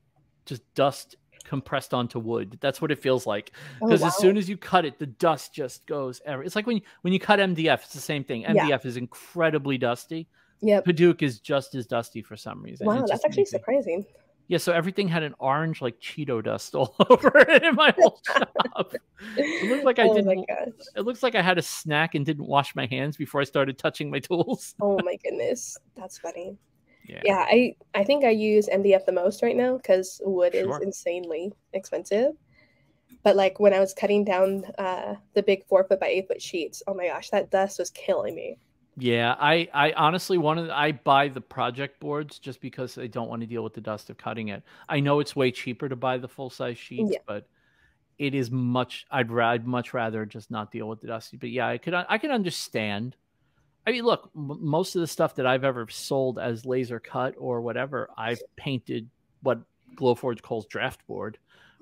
Speaker 2: dust compressed onto wood. That's what it feels like. Because as soon as you cut it, the dust just goes everywhere. It's like when you cut MDF, it's the same thing. MDF is incredibly dusty.
Speaker 1: Yep.
Speaker 2: Paduke is just as dusty for some reason.
Speaker 1: Wow, that's actually surprising.
Speaker 2: Yeah, so everything had an orange like Cheeto dust all over it in my whole shop. It looked like it looks like I had a snack and didn't wash my hands before I started touching my tools.
Speaker 1: Oh my goodness, that's funny. Yeah, I think I use MDF the most right now because wood is insanely expensive. But like when I was cutting down the big 4 foot by 8 foot sheets, oh my gosh, that dust was killing me.
Speaker 2: Yeah, I honestly I buy the project boards just because I don't want to deal with the dust of cutting it. I know it's way cheaper to buy the full size sheets, but it is I'd much rather just not deal with the dust. But yeah, I can understand. I mean, look, most of the stuff that I've ever sold as laser cut or whatever, I've painted what Glowforge calls draft board,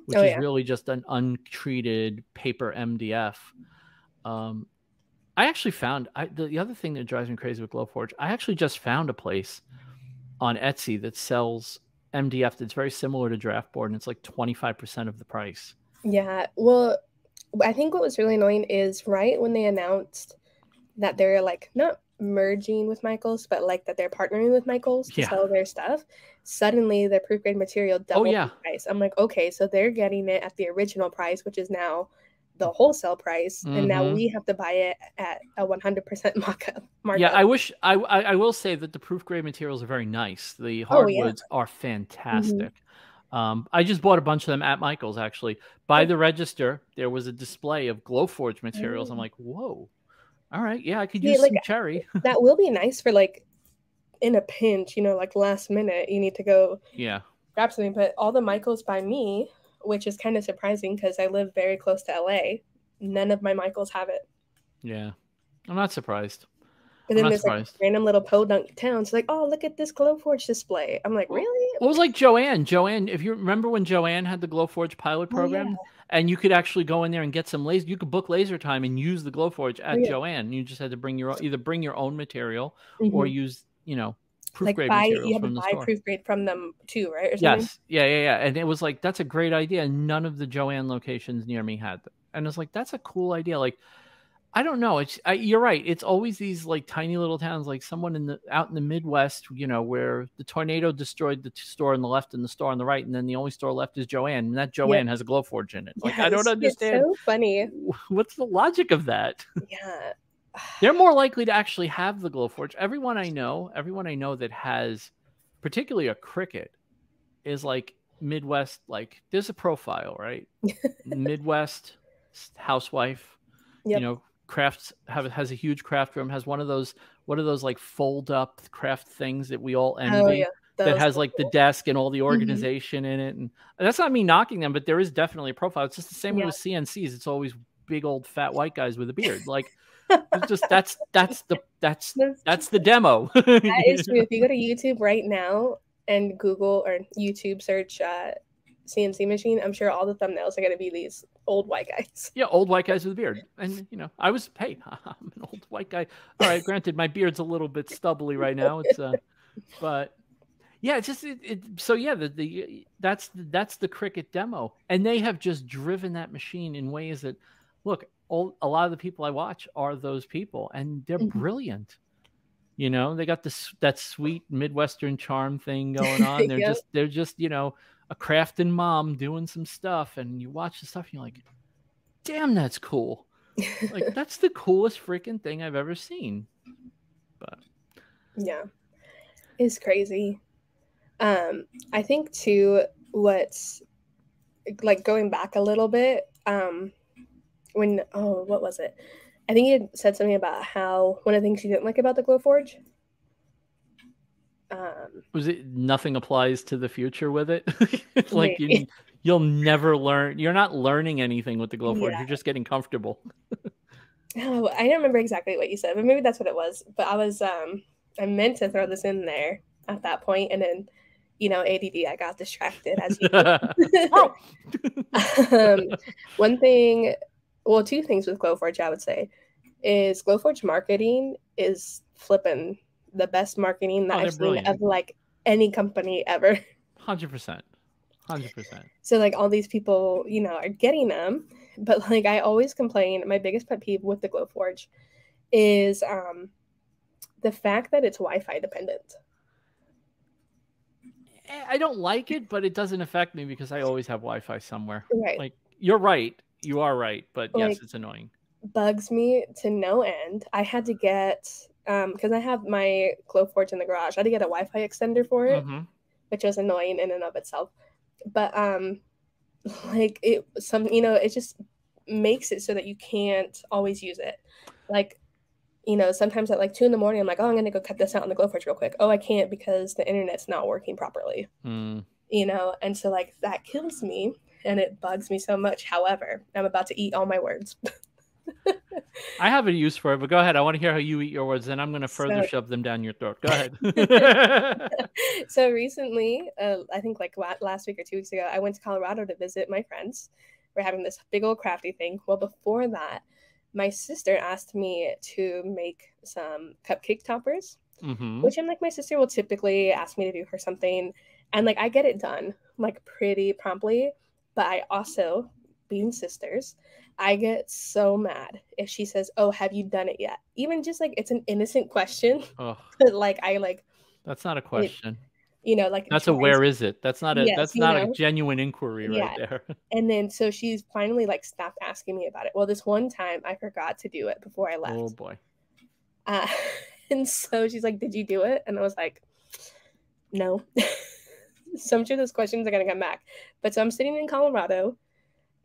Speaker 2: which is really just an untreated paper MDF. I actually found the other thing that drives me crazy with Glowforge. I actually just found a place on Etsy that sells MDF that's very similar to draft board, and it's like 25% of the price.
Speaker 1: Yeah, well, I think what was really annoying is right when they announced that they're like not merging with Michaels, but like that they're partnering with Michaels to sell their stuff. Suddenly, their proof grade material doubled the price. I'm like, okay, so they're getting it at the original price, which is now the wholesale price, and now we have to buy it at a 100% markup.
Speaker 2: Yeah, I wish I will say that the proof grade materials are very nice. The hardwoods are fantastic. I just bought a bunch of them at Michaels actually. By the register, there was a display of Glowforge materials. I'm like, whoa. All right, yeah, I could use some cherry.
Speaker 1: That will be nice for like in a pinch, you know, like last minute you need to go grab something. But all the Michaels by me, which is kind of surprising because I live very close to LA, none of my Michaels have it.
Speaker 2: Yeah, I'm not surprised.
Speaker 1: But then there's like random little podunk towns like, oh, look at this Glowforge display. I'm like, really?
Speaker 2: Well, it was like Joanne, if you remember when Joanne had the Glowforge pilot program, and you could actually go in there and get some laser. You could book laser time and use the Glowforge at Joanne. You just had to bring either bring your own material or use, you know, proof grade materials
Speaker 1: you have
Speaker 2: from
Speaker 1: to
Speaker 2: the
Speaker 1: buy
Speaker 2: store.
Speaker 1: Proof grade from them too, right? Or
Speaker 2: yes, yeah. And it was like, that's a great idea. None of the Joanne locations near me had them, and it's like, that's a cool idea. Like, I don't know. You're right. It's always these like tiny little towns, like someone out in the Midwest, you know, where the tornado destroyed the store on the left and the store on the right, and then the only store left is Joanne, and that Joanne has a Glowforge in it. Like, I don't understand.
Speaker 1: It's so funny.
Speaker 2: What's the logic of that?
Speaker 1: Yeah,
Speaker 2: they're more likely to actually have the Glowforge. Everyone I know that has, particularly a Cricut, is like Midwest. Like, there's a profile, right? Midwest housewife, you know. Has a huge craft room, has one of those like fold up craft things that we all envy, that has like the desk and all the organization in it. And that's not me knocking them, but there is definitely a profile. It's just the same way with CNCs. It's always big old fat white guys with a beard. Like, it's just that's the demo.
Speaker 1: That is true. If you go to YouTube right now and Google or YouTube search CNC machine, I'm sure all the thumbnails are going to be these old white guys.
Speaker 2: Yeah, old white guys with a beard. And, you know, I'm an old white guy. All right, granted, my beard's a little bit stubbly right now. It's but yeah, it's just so yeah, that's the Cricut demo, and they have just driven that machine in ways that, look, a lot of the people I watch are those people, and they're brilliant. You know, they got that sweet Midwestern charm thing going on. They're just, you know, a crafting mom doing some stuff, and you watch the stuff and you're like, damn, that's cool. Like, that's the coolest freaking thing I've ever seen. But
Speaker 1: yeah, it's crazy. I think too, what's like going back a little bit, what was it? I think you said something about how one of the things you didn't like about the glowforge.
Speaker 2: Was it nothing applies to the future with it? Like
Speaker 1: Maybe.
Speaker 2: you'll never learn. You're not learning anything with the glowforge.
Speaker 1: Yeah.
Speaker 2: You're just getting comfortable.
Speaker 1: Oh, I don't remember exactly what you said, but maybe that's what it was. But I meant to throw this in there at that point, and then, ADD, I got distracted as usual.
Speaker 2: Squirrel.
Speaker 1: One thing, well, two things with Glowforge, I would say, is Glowforge marketing is flipping the best marketing that
Speaker 2: Oh, they're
Speaker 1: I've seen
Speaker 2: brilliant.
Speaker 1: of like any company ever.
Speaker 2: 100%. 100%.
Speaker 1: So like all these people, are getting them, but like I always complain. My biggest pet peeve with the Glowforge is the fact that it's Wi-Fi dependent.
Speaker 2: I don't like it, but it doesn't affect me because I always have Wi-Fi somewhere.
Speaker 1: Right.
Speaker 2: Like you're right. You are right, but yes,
Speaker 1: Like
Speaker 2: it's annoying.
Speaker 1: bugs me to no end. I had to get because I have my Glowforge in the garage. I had to get a Wi-Fi extender for it,
Speaker 2: Mm-hmm.
Speaker 1: which was annoying in and of itself. But like it just makes it so that you can't always use it. Like, sometimes at like 2 in the morning, I'm like, oh, I'm gonna go cut this out on the Glowforge real quick. Oh, I can't because the internet's not working properly.
Speaker 2: Mm.
Speaker 1: And so like that kills me and it bugs me so much. However, I'm about to eat all my words.
Speaker 2: I have a use for it, but go ahead. I want to hear how you eat your words, and I'm going to further
Speaker 1: So
Speaker 2: shove them down your throat. Go ahead.
Speaker 1: so recently, I think like last week or 2 weeks ago, I went to Colorado to visit my friends. We're having this big old crafty thing. Well, before that, my sister asked me to make some cupcake toppers,
Speaker 2: Mm-hmm.
Speaker 1: which I'm like, my sister will typically ask me to do her something. And like, I get it done like pretty promptly. But I also, being sisters, I get so mad if she says, oh, have you done it yet? Even just like it's an innocent question.
Speaker 2: Oh,
Speaker 1: But like, I like
Speaker 2: that's not a
Speaker 1: it,
Speaker 2: question.
Speaker 1: like
Speaker 2: That's a
Speaker 1: tries.
Speaker 2: where is it?
Speaker 1: Yes,
Speaker 2: That's not a genuine inquiry right
Speaker 1: yeah.
Speaker 2: there.
Speaker 1: And then so she's finally like stopped asking me about it. Well, this one time I forgot to do it before I
Speaker 2: Oh
Speaker 1: left.
Speaker 2: boy.
Speaker 1: Uh, and so she's like, did you do it? And I was like, no. So I'm sure those questions are going to come back. But so I'm sitting in Colorado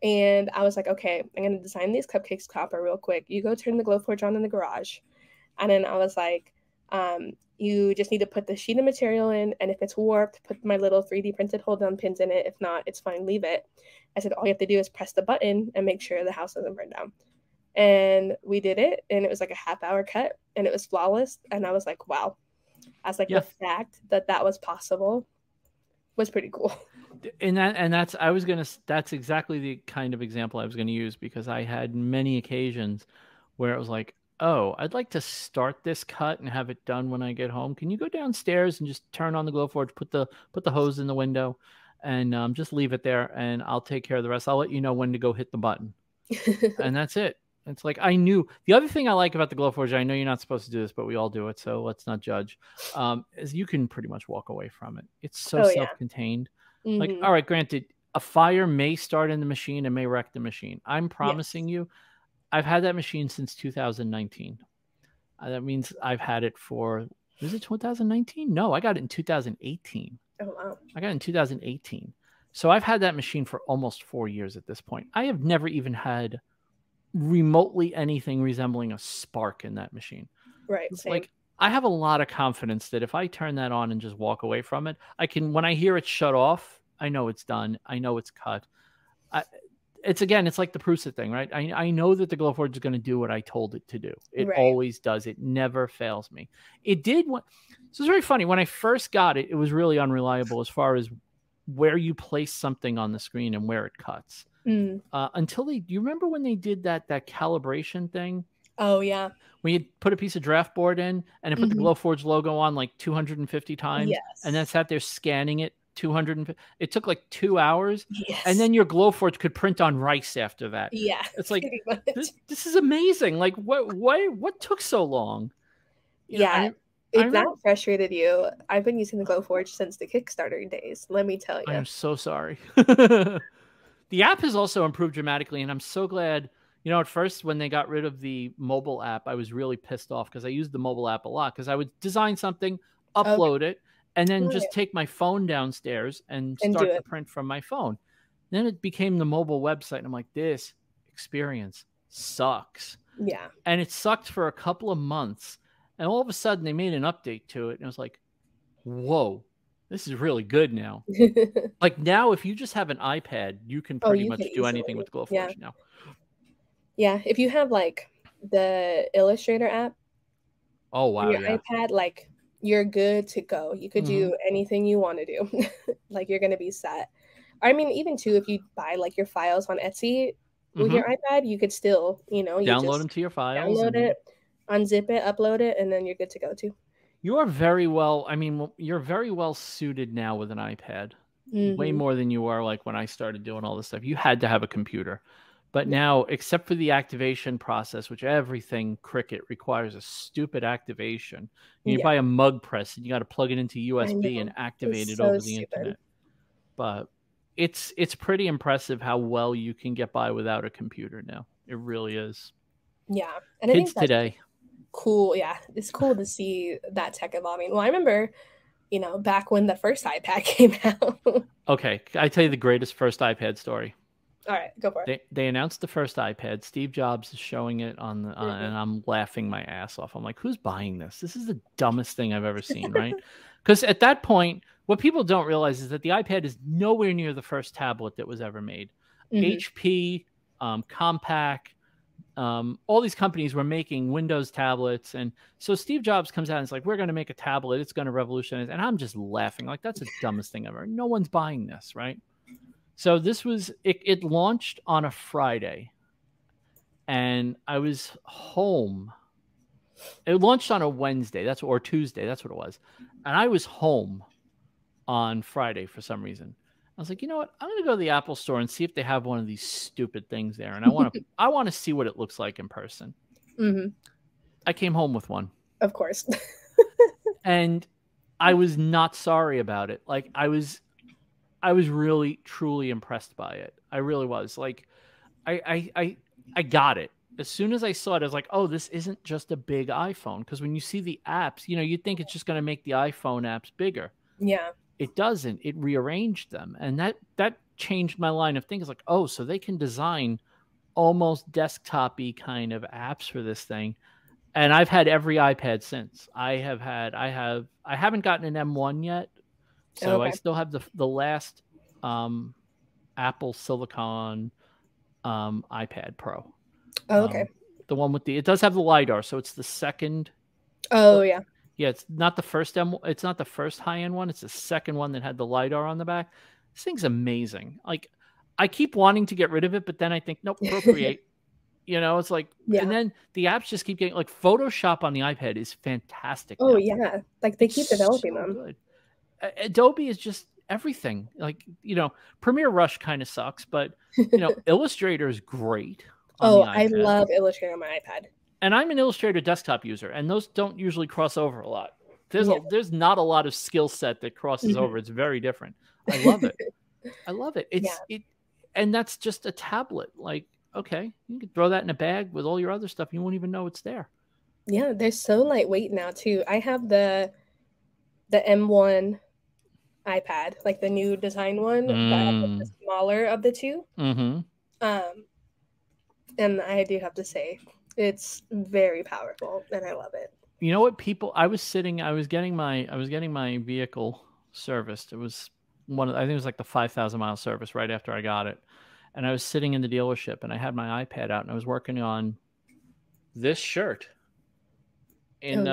Speaker 1: and I was like, okay, I'm going to design these cupcakes copper real quick. You go turn the glowforge on in the garage. And then I was like, you just need to put the sheet of material in. And if it's warped, put my little 3D printed hold down pins in it. If not, it's fine, leave it. I said, all you have to do is press the button and make sure the house doesn't burn down. And we did it. And it was like a half-hour cut and it was flawless. And I was like, wow. I was like,
Speaker 2: Yeah.
Speaker 1: the fact that that was possible was pretty cool.
Speaker 2: And that's exactly the kind of example I was going to use because I had many occasions where it was like, oh, I'd like to start this cut and have it done when I get home. Can you go downstairs and just turn on the glowforge, put the hose in the window, and just leave it there, and I'll take care of the rest. I'll let you know when to go hit the button, and that's it. It's like I knew. The other thing I like about the glowforge, I know you're not supposed to do this, but we all do it, so let's not judge. Is you can pretty much walk away from it. It's so
Speaker 1: Oh yeah.
Speaker 2: self-contained. Like,
Speaker 1: Mm-hmm.
Speaker 2: all right, granted, a fire may start in the machine and may wreck the machine. I'm
Speaker 1: Yes.
Speaker 2: promising you, I've had that machine since 2019. That means I've had it for, was it 2019? No, I got it in 2018.
Speaker 1: Oh wow.
Speaker 2: I got it in 2018. So I've had that machine for almost 4 years at this point. I have never even had remotely anything resembling a spark in that machine.
Speaker 1: Right.
Speaker 2: It's
Speaker 1: Same.
Speaker 2: like, I have a lot of confidence that if I turn that on and just walk away from it, I can, when I hear it shut off, I know it's done. I know it's cut. It's like the Prusa thing, right? I know that the glowforge is going to do what I told it to do. It
Speaker 1: Right.
Speaker 2: always does. It never fails me. It did. So it's very funny. When I first got it, it was really unreliable as far as where you place something on the screen and where it cuts.
Speaker 1: Mm.
Speaker 2: Until do you remember when they did that calibration thing?
Speaker 1: Oh yeah.
Speaker 2: When you put a piece of draft board in and it put the Glowforge logo on like 250 times and then
Speaker 1: Yes.
Speaker 2: sat there scanning it 250. It took like 2 hours.
Speaker 1: Yes.
Speaker 2: And then your Glowforge could print on rice after that.
Speaker 1: Yeah.
Speaker 2: It's like, this is amazing. Like, what took so long?
Speaker 1: Yeah. If that frustrated you, I've been using the Glowforge since the Kickstarter days. Let me tell you.
Speaker 2: I am so sorry. The app has also improved dramatically, and I'm so glad. At first when they got rid of the mobile app, I was really pissed off because I used the mobile app a lot because I would design something, upload it, and then just take my phone downstairs and start the print from my phone. Then it became the mobile website, and I'm like, this experience sucks.
Speaker 1: Yeah.
Speaker 2: And it sucked for a couple of months. And all of a sudden they made an update to it. And it was like, whoa, this is really good now. Like now, if you just have an iPad, you can
Speaker 1: Oh,
Speaker 2: pretty
Speaker 1: you could
Speaker 2: much do
Speaker 1: easily.
Speaker 2: anything with
Speaker 1: Yeah.
Speaker 2: glowforge now.
Speaker 1: Yeah. If you have like the Illustrator app
Speaker 2: Oh,
Speaker 1: on
Speaker 2: wow.
Speaker 1: your
Speaker 2: Yeah.
Speaker 1: iPad, like you're good to go. You could do anything you want to do. Like you're gonna be set. I mean, even too, if you buy like your files on Etsy with your iPad, you could still, you know, you
Speaker 2: Download
Speaker 1: just
Speaker 2: them to your files.
Speaker 1: download
Speaker 2: And
Speaker 1: it, unzip it, upload it, and then you're good to go too.
Speaker 2: you are very well, I mean, you're very well suited now with an iPad. Way more than you were like when I started doing all this stuff. You had to have a computer. But
Speaker 1: Yeah.
Speaker 2: now, except for the activation process, which everything Cricut requires a stupid activation. You
Speaker 1: Yeah.
Speaker 2: buy a mug press and you got to plug it into
Speaker 1: I
Speaker 2: USB and
Speaker 1: know.
Speaker 2: activate
Speaker 1: It's
Speaker 2: it
Speaker 1: so
Speaker 2: over the
Speaker 1: stupid.
Speaker 2: internet. But it's pretty impressive how well you can get by without a computer now. It really is.
Speaker 1: Yeah. And I
Speaker 2: Kids
Speaker 1: think that's
Speaker 2: today.
Speaker 1: cool. Yeah. It's cool to see that tech evolving. Well, I remember, you know, back when the first iPad came out.
Speaker 2: Okay, I tell you the greatest first iPad story.
Speaker 1: All right, go for it.
Speaker 2: They announced the first iPad. Steve Jobs is showing it on the, and I'm laughing my ass off. I'm like, who's buying this? This is the dumbest thing I've ever seen, right? Because at that point, what people don't realize is that the iPad is nowhere near the first tablet that was ever made. HP, Compaq, all these companies were making Windows tablets. And so Steve Jobs comes out and is like, we're going to make a tablet. It's going to revolutionize. And I'm just laughing. Like, that's the dumbest thing ever. No one's buying this, right? So this was, it launched on a Friday. And I was home. It launched on a Wednesday. Or Tuesday. That's what it was. And I was home on Friday for some reason. I was like, you know what? I'm going to go to the Apple store and see if they have one of these stupid things there. And I want to see what it looks like in person. I came home with one.
Speaker 1: Of course.
Speaker 2: And I was not sorry about it. Like I was really truly impressed by it. I really was. Like I got it. As soon as I saw it, I was like, oh, this isn't just a big iPhone. Because when you see the apps, you know, you'd think it's just going to make the iPhone apps bigger.
Speaker 1: Yeah.
Speaker 2: It doesn't. It rearranged them. And that changed my line of thinking. It's like, oh, so they can design almost desktop-y kind of apps for this thing. And I've had every iPad since. I haven't gotten an M1 yet. So I still have the last Apple Silicon iPad Pro.
Speaker 1: Oh, okay.
Speaker 2: The one with it does have the LiDAR, so it's the second.
Speaker 1: Oh, yeah.
Speaker 2: Yeah, it's not the first it's not the first high-end one. It's the second one that had the LiDAR on the back. This thing's amazing. Like, I keep wanting to get rid of it, but then I think, nope, Procreate. You know, it's like, and then the apps just keep getting, like, Photoshop on the iPad is fantastic.
Speaker 1: Oh,
Speaker 2: now.
Speaker 1: yeah. Like, they keep developing them.
Speaker 2: Good. Adobe is just everything. Like, you know, Premiere Rush kind of sucks, but, you know, Illustrator is great.
Speaker 1: Oh, I love Illustrator on my iPad.
Speaker 2: And I'm an Illustrator desktop user, and those don't usually cross over a lot. There's not a lot of skill set that crosses over. It's very different. I love it. I love it. And that's just a tablet. Like, okay, you can throw that in a bag with all your other stuff. You won't even know it's there.
Speaker 1: Yeah, they're so lightweight now too. I have the M1 iPad, like the new design one, but the smaller of the two. And I do have to say, it's very powerful, and I love it.
Speaker 2: You know what, people? I was getting my vehicle serviced. It was I think it was like the 5,000-mile service right after I got it. And I was sitting in the dealership, and I had my iPad out, and I was working on this shirt in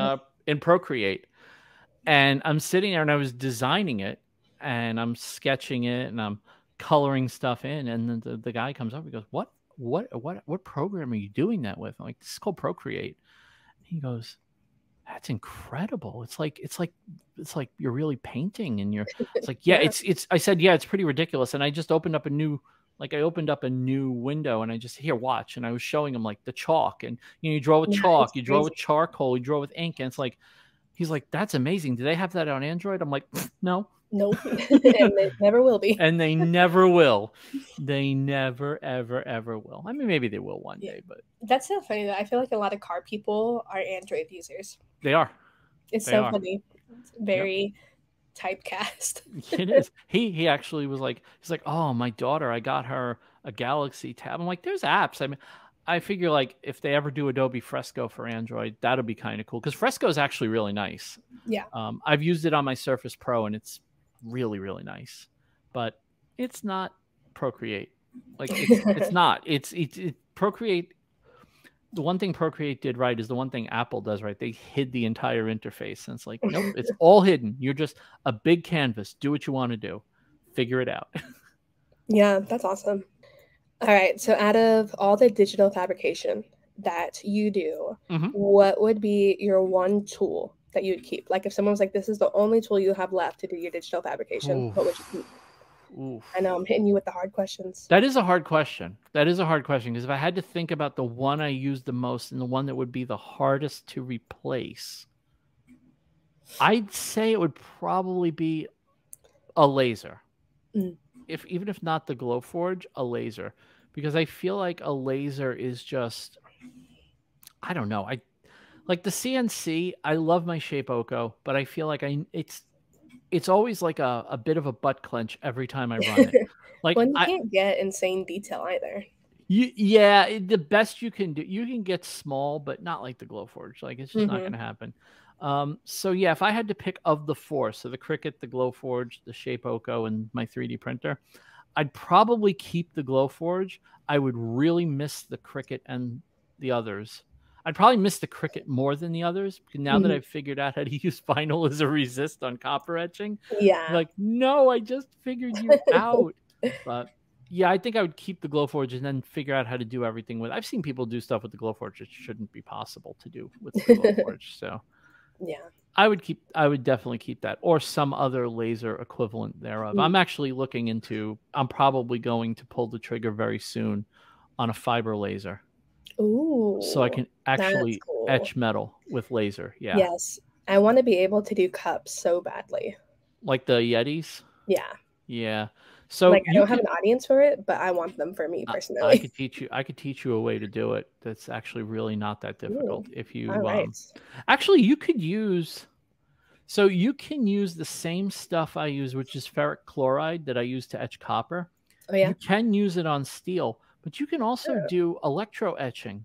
Speaker 2: Procreate. And I'm sitting there, and I was designing it, and I'm sketching it, and I'm coloring stuff in. And then the guy comes up, he goes, what program are you doing that with? I'm like, this is called Procreate. He goes, that's incredible. It's like you're really painting, and it's like, yeah, it's I said, yeah, it's pretty ridiculous. And I just opened up a new window, and I just, here, watch. And I was showing him like the chalk, and you draw with chalk, you draw with charcoal, you draw with ink. And it's like, he's like, that's amazing. Do they have that on Android? I'm like, no.
Speaker 1: Nope. And they never will be.
Speaker 2: And they never will. They never, ever, ever will. I mean, maybe they will one day, but
Speaker 1: that's so funny that I feel like a lot of car people are Android users.
Speaker 2: They are.
Speaker 1: It's so funny. It's very typecast.
Speaker 2: It is. He actually was like, he's like, oh, my daughter, I got her a Galaxy Tab. I'm like, there's apps. I mean, I figure like if they ever do Adobe Fresco for Android, that'll be kind of cool because Fresco is actually really nice.
Speaker 1: Yeah.
Speaker 2: I've used it on my Surface Pro and it's really, really nice, but it's not Procreate. Like it's not. It's Procreate. The one thing Procreate did right is the one thing Apple does right. They hid the entire interface, and it's like, nope, it's all hidden. You're just a big canvas. Do what you want to do. Figure it out.
Speaker 1: Yeah, that's awesome. All right. So out of all the digital fabrication that you do, what would be your one tool that you'd keep? Like if someone was like, this is the only tool you have left to do your digital fabrication, what would you keep? I know I'm hitting you with the hard questions.
Speaker 2: That is a hard question. That is a hard question because if I had to think about the one I use the most and the one that would be the hardest to replace, I'd say it would probably be a laser. Even if not the glowforge, a laser, because I feel like a laser is just, I don't know. I like the CNC. I love my Shape Oko, but I feel like it's always like a bit of a butt clench every time I run it. Like
Speaker 1: well, you can't get insane detail either.
Speaker 2: The best you can do, you can get small, but not like the glowforge. Like it's just not going to happen. So yeah, if I had to pick of the four, so the Cricut, the glowforge, the Shape Oko, and my 3D printer, I'd probably keep the glowforge. I would really miss the Cricut and the others. I'd probably miss the Cricut more than the others because now that I've figured out how to use vinyl as a resist on copper etching,
Speaker 1: yeah,
Speaker 2: I'm like, no, I just figured you out. But yeah, I think I would keep the glowforge and then figure out how to do everything with. I've seen people do stuff with the glowforge that shouldn't be possible to do with the glowforge. So
Speaker 1: yeah,
Speaker 2: I would definitely keep that or some other laser equivalent thereof. I'm actually looking into. I'm probably going to pull the trigger very soon on a fiber laser.
Speaker 1: Ooh,
Speaker 2: so I can actually etch metal with laser. Yeah.
Speaker 1: Yes. I want to be able to do cups so badly.
Speaker 2: Like the Yetis?
Speaker 1: Yeah.
Speaker 2: Yeah. So
Speaker 1: like I don't have an audience for it, but I want them for me personally.
Speaker 2: I could teach you a way to do it that's actually really not that difficult. If you actually you could use you can use the same stuff I use, which is ferric chloride that I use to etch copper.
Speaker 1: Oh yeah.
Speaker 2: You can use it on steel, but you can also do electro etching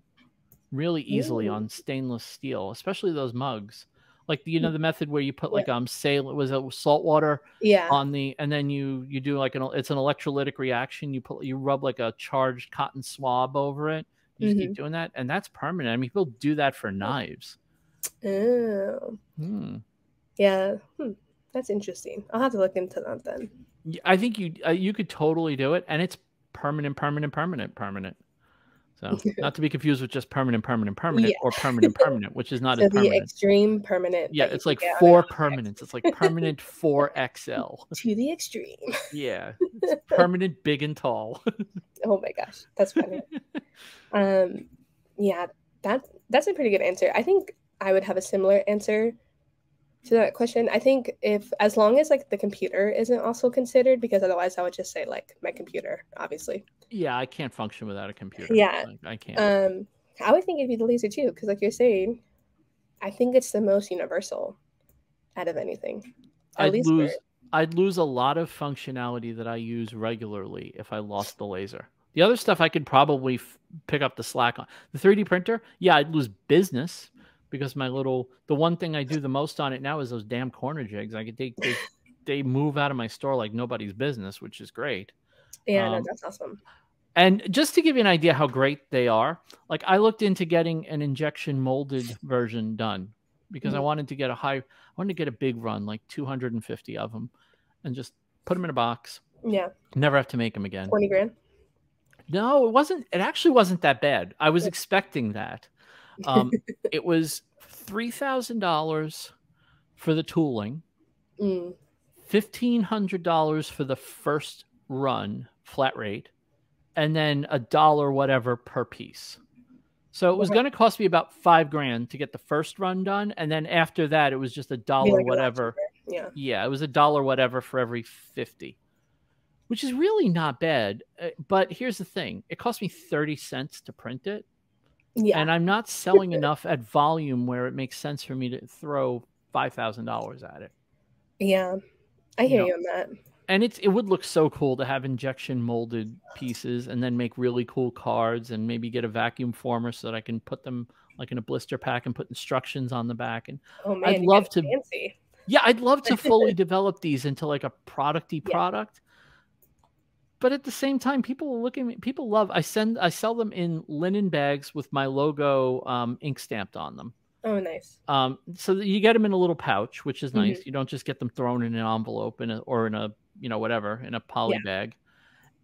Speaker 2: really easily on stainless steel, especially those mugs. Like the method where you put like salt water on the, and then you do like it's an electrolytic reaction. You rub like a charged cotton swab over it. You just keep doing that, and that's permanent. I mean, people do that for knives.
Speaker 1: Oh. Yeah. That's interesting. I'll have to look into that then.
Speaker 2: I think you could totally do it, and it's permanent. So not to be confused with just permanent or permanent, which is not as permanent.
Speaker 1: The extreme permanent.
Speaker 2: Yeah, it's like 4 permanents. It's like permanent 4XL.
Speaker 1: To the extreme.
Speaker 2: Yeah, it's permanent, big and tall.
Speaker 1: Oh my gosh, that's funny. Yeah, that's a pretty good answer. I think I would have a similar answer to that question. I think as long as like the computer isn't also considered, because otherwise I would just say like my computer, obviously.
Speaker 2: Yeah, I can't function without a computer.
Speaker 1: Yeah,
Speaker 2: like, I can't.
Speaker 1: I would think it'd be the laser too, because like you're saying, I think it's the most universal out of anything.
Speaker 2: I'd lose a lot of functionality that I use regularly if I lost the laser. The other stuff I could probably pick up the slack on. The 3D printer, yeah, I'd lose business because the one thing I do the most on it now is those damn corner jigs. They move out of my store like nobody's business, which is great.
Speaker 1: Yeah, no, that's awesome.
Speaker 2: And just to give you an idea how great they are, like I looked into getting an injection molded version done because I wanted to get a big run, like 250 of them, and just put them in a box.
Speaker 1: Yeah.
Speaker 2: Never have to make them again.
Speaker 1: 20 grand?
Speaker 2: No, it wasn't. It actually wasn't that bad. I was expecting that. It was $3,000 for the tooling, $1,500 for the first run flat rate, and then $1 whatever per piece. So it was going to cost me about $5,000 to get the first run done, and then after that, it was just $1 whatever. Yeah, it was $1 whatever for every 50, which is really not bad. But here's the thing: it cost me 30 cents to print it. Yeah. And I'm not selling enough at volume where it makes sense for me to throw $5,000 at it.
Speaker 1: Yeah. I hear you on that.
Speaker 2: And it would look so cool to have injection molded pieces and then make really cool cards and maybe get a vacuum former so that I can put them like in a blister pack and put instructions on the back. And
Speaker 1: Oh man,
Speaker 2: I'd
Speaker 1: you're
Speaker 2: love
Speaker 1: getting
Speaker 2: to,
Speaker 1: fancy.
Speaker 2: yeah, I'd love to fully develop these into like a producty
Speaker 1: Yeah.
Speaker 2: product. But at the same time, people look at me, people love, I sell them in linen bags with my logo ink stamped on them.
Speaker 1: Oh, nice.
Speaker 2: So that you get them in a little pouch, which is nice.
Speaker 1: Mm-hmm.
Speaker 2: You don't just get them thrown in an envelope or in a, whatever, in a poly
Speaker 1: Yeah.
Speaker 2: bag.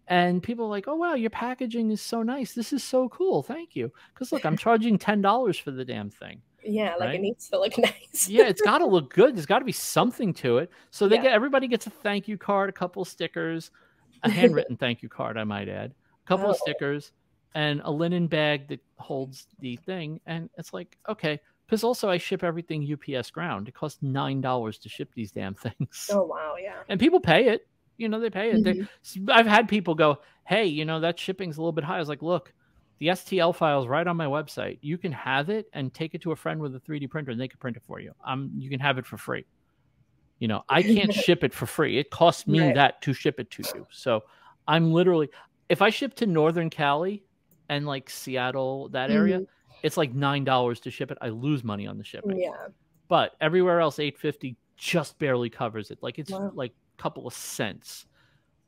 Speaker 2: And people are like, oh, wow, your packaging is so nice. This is so cool. Thank you. Because look, I'm charging $10 for the damn thing.
Speaker 1: Yeah, like
Speaker 2: right?
Speaker 1: it needs to look nice.
Speaker 2: Yeah, it's got to look good. There's got to be something to it. So everybody gets a thank you card, a couple of stickers, a handwritten thank you card, I might add, a couple of stickers, and a linen bag that holds the thing. And it's like, okay. Because also I ship everything UPS ground. It costs $9 to ship these damn things.
Speaker 1: Oh, wow, yeah.
Speaker 2: And people pay it. They pay it. I've had people go, hey, that shipping's a little bit high. I was like, look, the STL file is right on my website. You can have it and take it to a friend with a 3D printer and they can print it for you. You can have it for free. I can't ship it for free. It costs me that to ship it to you. So I'm literally, if I ship to Northern Cali and like Seattle, that area, it's like $9 to ship it. I lose money on the shipping.
Speaker 1: Yeah.
Speaker 2: But everywhere else, $8.50 just barely covers it. Like it's like a couple of cents.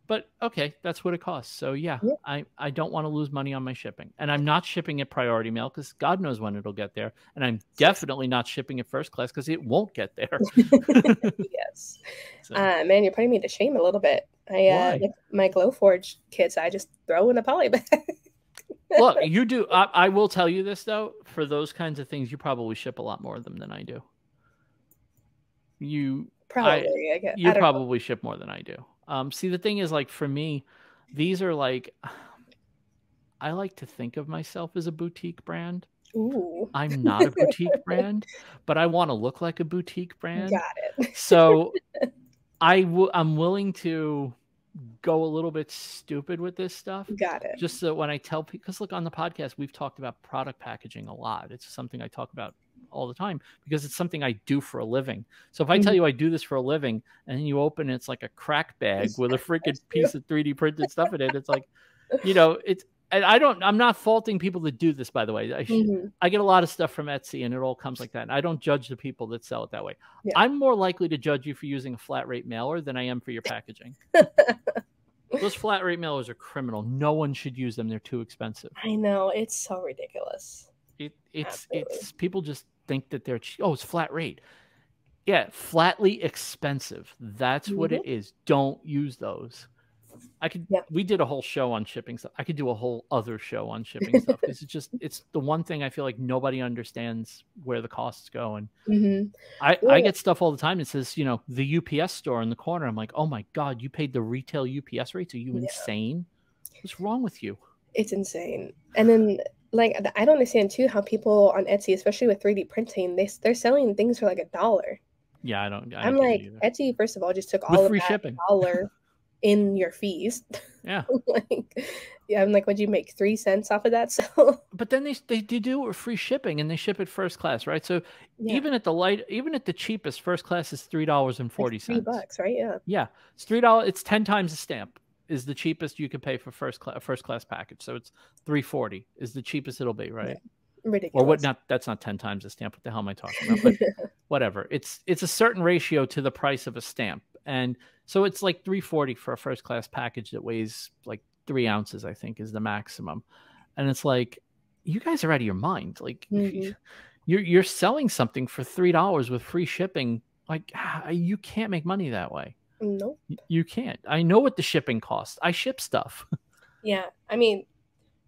Speaker 2: But okay, that's what it costs. So yeah. I don't want to lose money on my shipping. And I'm not shipping it priority mail because God knows when it'll get there. And I'm definitely not shipping it first class because it won't get there.
Speaker 1: Yes. So. Man, you're putting me to shame a little bit. Like my glowforge kits, I just throw in a poly bag.
Speaker 2: Look, you do. I will tell you this though. For those kinds of things, you probably ship a lot more of them than I do. You probably. I guess. You probably ship more than I do. See, the thing is, like for me, these are like, I like to think of myself as a boutique brand.
Speaker 1: Ooh.
Speaker 2: I'm not a boutique brand, but I want to look like a boutique brand.
Speaker 1: Got it.
Speaker 2: So I'm willing to go a little bit stupid with this stuff.
Speaker 1: Got it.
Speaker 2: Just so when I tell people, because look, on the podcast, we've talked about product packaging a lot. It's something I talk about all the time because it's something I do for a living. So if I tell you I do this for a living and you open it's like a crack bag with a freaking piece of 3D printed stuff in it, it's like, it's, and I'm not faulting people that do this, by the way. I get a lot of stuff from Etsy and it all comes like that. And I don't judge the people that sell it that way. Yeah. I'm more likely to judge you for using a flat rate mailer than I am for your packaging. Those flat rate mailers are criminal. No one should use them. They're too expensive.
Speaker 1: I know. It's so ridiculous.
Speaker 2: It's people just think that they're cheap. Oh, it's flat rate. Yeah, flatly expensive. That's what it is. Don't use those. We did a whole show on shipping stuff. I could do a whole other show on shipping stuff. It's the one thing I feel like nobody understands where the costs go. And I get stuff all the time. It says, the UPS store in the corner. I'm like, oh my God, you paid the retail UPS rates. Are you insane? What's wrong with you?
Speaker 1: It's insane. And then like, I don't understand too how people on Etsy, especially with 3D printing, they're selling things for like $1.
Speaker 2: Yeah, I don't
Speaker 1: I'm like, Etsy, first of all, just took all of that
Speaker 2: shipping.
Speaker 1: $1 in your fees.
Speaker 2: Yeah.
Speaker 1: I'm like, would you make 3 cents off of that? So,
Speaker 2: but then they do it with free shipping and they ship it first class, right? So even at the cheapest, first class is $3.40.
Speaker 1: $3, right? Yeah.
Speaker 2: Yeah, it's $3. It's 10 times the stamp. Is the cheapest you could pay for first class package. So it's $3.40 is the cheapest it'll be, right?
Speaker 1: Yeah. Ridiculous.
Speaker 2: Or what? That's not 10 times the stamp. What the hell am I talking about? But whatever. It's a certain ratio to the price of a stamp, and so it's like $3.40 for a first class package that weighs like 3 ounces, I think, is the maximum. And it's like, you guys are out of your mind. Like you're selling something for $3 with free shipping. Like you can't make money that way.
Speaker 1: Nope.
Speaker 2: You can't. I know what the shipping costs. I ship stuff.
Speaker 1: Yeah. I mean,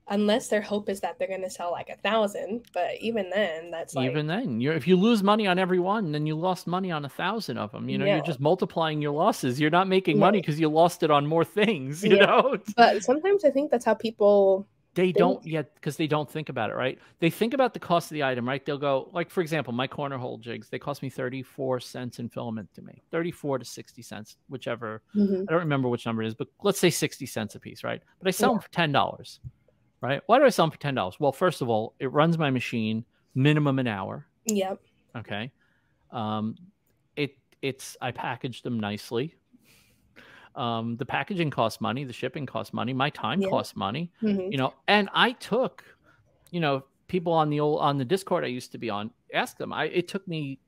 Speaker 1: unless their hope is that they're going to sell like 1,000, but even then, that's like...
Speaker 2: Even then, if you lose money on every one, then you lost money on 1,000 of them. You're just multiplying your losses. You're not making money because you lost it on more things, you know?
Speaker 1: But sometimes I think that's how people...
Speaker 2: They don't yet, because they don't think about it, right? They think about the cost of the item, right? They'll go, like, for example, my corner hole jigs, they cost me 34 cents in filament to make, 34 to 60 cents, whichever. I don't remember which number it is, but let's say 60 cents a piece, right? But I sell them for $10, right? Why do I sell them for $10? Well, first of all, it runs my machine minimum an hour.
Speaker 1: Yep.
Speaker 2: Okay. I packaged them nicely. The packaging costs money, the shipping costs money, my time
Speaker 1: Yeah.
Speaker 2: costs money, you know, and I took, you know, people on the Discord I used to be on, ask them. It took me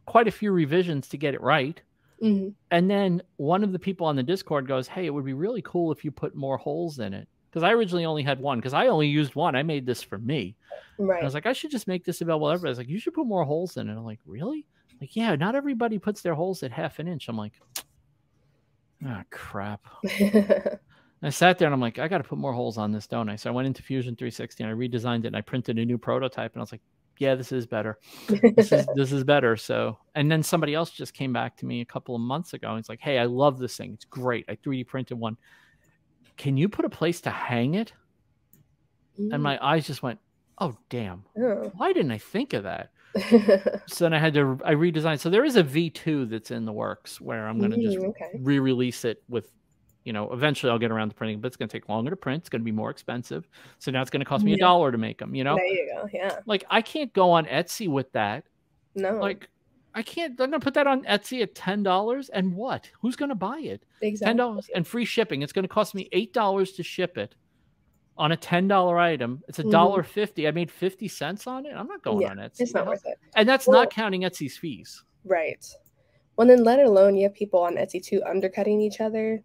Speaker 2: quite a few revisions to get it right. And then one of the people on the Discord goes, "Hey, it would be really cool if you put more holes in it." Because I originally only had one, because I only used one. I made this for me.
Speaker 1: Right.
Speaker 2: And I was like, I should just make this available to everybody. I was like, you should put more holes in it. I'm like, really? Like, yeah, not everybody puts their holes at 1/2 inch. I'm like, oh, crap. I sat there and I'm like, I got to put more holes on this, don't I? So I went into Fusion 360 and I redesigned it and I printed a new prototype and I was like, yeah, this is better. This is better. So, and then somebody else just came back to me a couple of months ago and it's like, hey, I love this thing. It's great. I 3D printed one. Can you put a place to hang it? And my eyes just went, oh, damn. Oh. Why didn't I think of that? So then I redesigned. So there is a V2 that's in the works where I'm going to just re-release it with, you know, eventually I'll get around to printing, but it's going to take longer to print. It's going to be more expensive. So now it's going to cost me $1 to make them, you know?
Speaker 1: There you go. Yeah.
Speaker 2: Like I can't go on Etsy with that.
Speaker 1: No.
Speaker 2: Like I can't, I'm going to put that on Etsy at $10 and what? Who's going to buy it?
Speaker 1: Exactly.
Speaker 2: $10 and free shipping. It's going to cost me $8 to ship it on a $10 item. It's $1.50. I made 50 cents on it. I'm not going on Etsy.
Speaker 1: It's not worth it.
Speaker 2: And that's not counting Etsy's fees.
Speaker 1: Right. Well, then let alone you have people on Etsy too undercutting each other.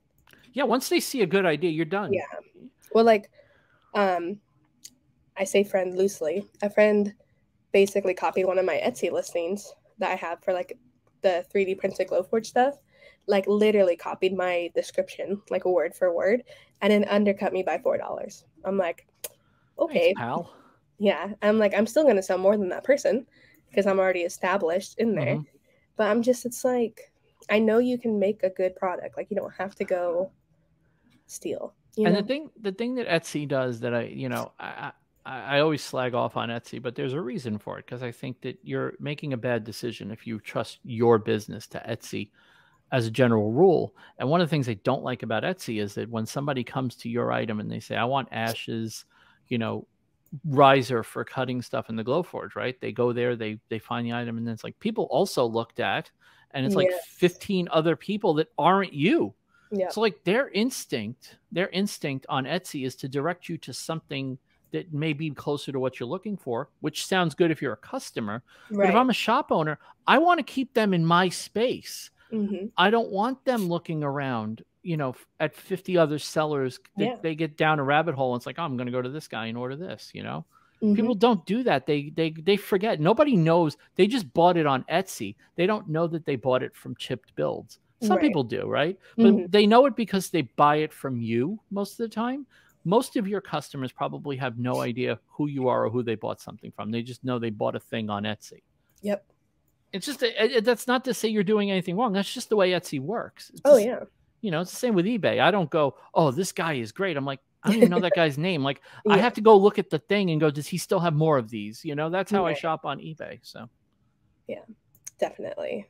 Speaker 2: Yeah, once they see a good idea, you're done.
Speaker 1: Yeah. Well, like, I say friend loosely. A friend basically copied one of my Etsy listings that I have for like the 3D printed glowforge stuff. Like literally copied my description, like word for word, and then undercut me by $4. I'm like, okay,
Speaker 2: thanks, pal.
Speaker 1: Yeah. I'm like, I'm still going to sell more than that person because I'm already established in there. But I'm just, it's like, I know you can make a good product. Like you don't have to go steal. You know?
Speaker 2: The thing that Etsy does that I always slag off on Etsy, but there's a reason for it, because I think that you're making a bad decision if you trust your business to Etsy as a general rule. And one of the things I don't like about Etsy is that when somebody comes to your item and they say, I want Ash's, you know, riser for cutting stuff in the glowforge, right? They go there, they find the item, and then it's like people also looked at, and it's like 15 other people that aren't you. Yeah. So like their instinct on Etsy is to direct you to something that may be closer to what you're looking for, which sounds good if you're a customer. Right. But if I'm a shop owner, I want to keep them in my space. I don't want them looking around, you know, at 50 other sellers. They get down a rabbit hole and it's like, oh, I'm going to go to this guy and order this, you know. People don't do that. They forget. Nobody knows. They just bought it on Etsy. They don't know that they bought it from chipped builds. Some people do, right? But they know it because they buy it from you most of the time. Most of your customers probably have no idea who you are or who they bought something from. They just know they bought a thing on Etsy. Yep. It's just, that's not to say you're doing anything wrong. That's just the way Etsy works. It's just, you know, it's the same with eBay. I don't go, oh, this guy is great. I'm like, I don't even know that guy's name. Like, I have to go look at the thing and go, does he still have more of these? You know, that's how I shop on eBay. So,
Speaker 1: yeah, definitely.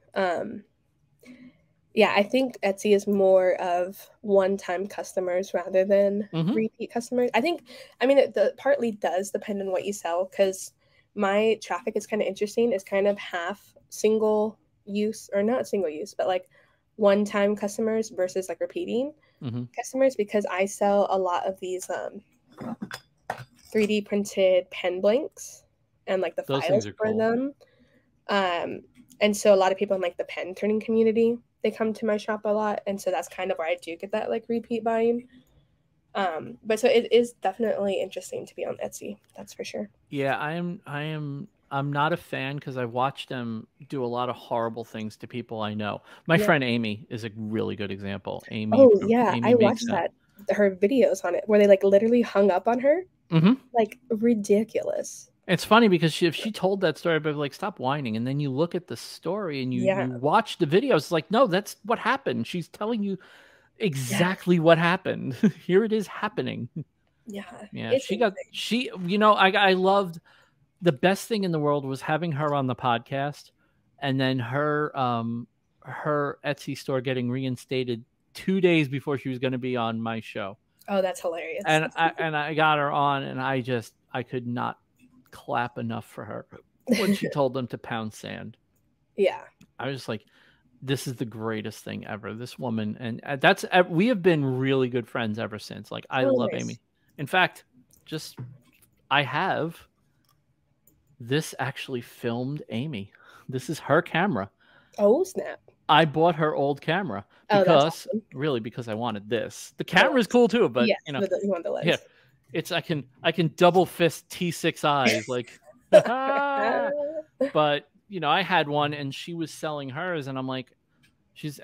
Speaker 1: Yeah, I think Etsy is more of one-time customers rather than repeat customers. I mean, it partly does depend on what you sell, because my traffic is kind of interesting. It's kind of half single use, or not single use, but like one-time customers versus like repeating customers, because I sell a lot of these 3D printed pen blanks and like the files for them. And so a lot of people in like the pen turning community, they come to my shop a lot. And so that's kind of where I do get that like repeat buying. But so it is definitely interesting to be on Etsy. That's for sure.
Speaker 2: Yeah, I'm not a fan because I've watched them do a lot of horrible things to people I know. My friend Amy is a really good example. Amy.
Speaker 1: Oh yeah, Amy, I watched her videos on it where they like literally hung up on her. Like ridiculous.
Speaker 2: It's funny because if she told that story, I'd be like, stop whining. And then you look at the story and you watch the videos. It's like, no, that's what happened. She's telling you exactly what happened. Here it is happening. Yeah. You know, I loved, the best thing in the world was having her on the podcast, and then her Etsy store getting reinstated 2 days before she was going to be on my show.
Speaker 1: Oh, that's hilarious.
Speaker 2: And I got her on, and I could not clap enough for her when she told them to pound sand.
Speaker 1: Yeah.
Speaker 2: I was just like, this is the greatest thing ever. This woman, and we have been really good friends ever since. Like, I love
Speaker 1: nice.
Speaker 2: Amy. In fact, I have this actually filmed Amy. This is her camera.
Speaker 1: Oh, snap.
Speaker 2: I bought her old camera because because I wanted this. The camera is cool too, but
Speaker 1: yes,
Speaker 2: you know,
Speaker 1: you want the lens.
Speaker 2: Yeah, it's I can double fist T6Is like, but you know, I had one and she was selling hers, and I'm like,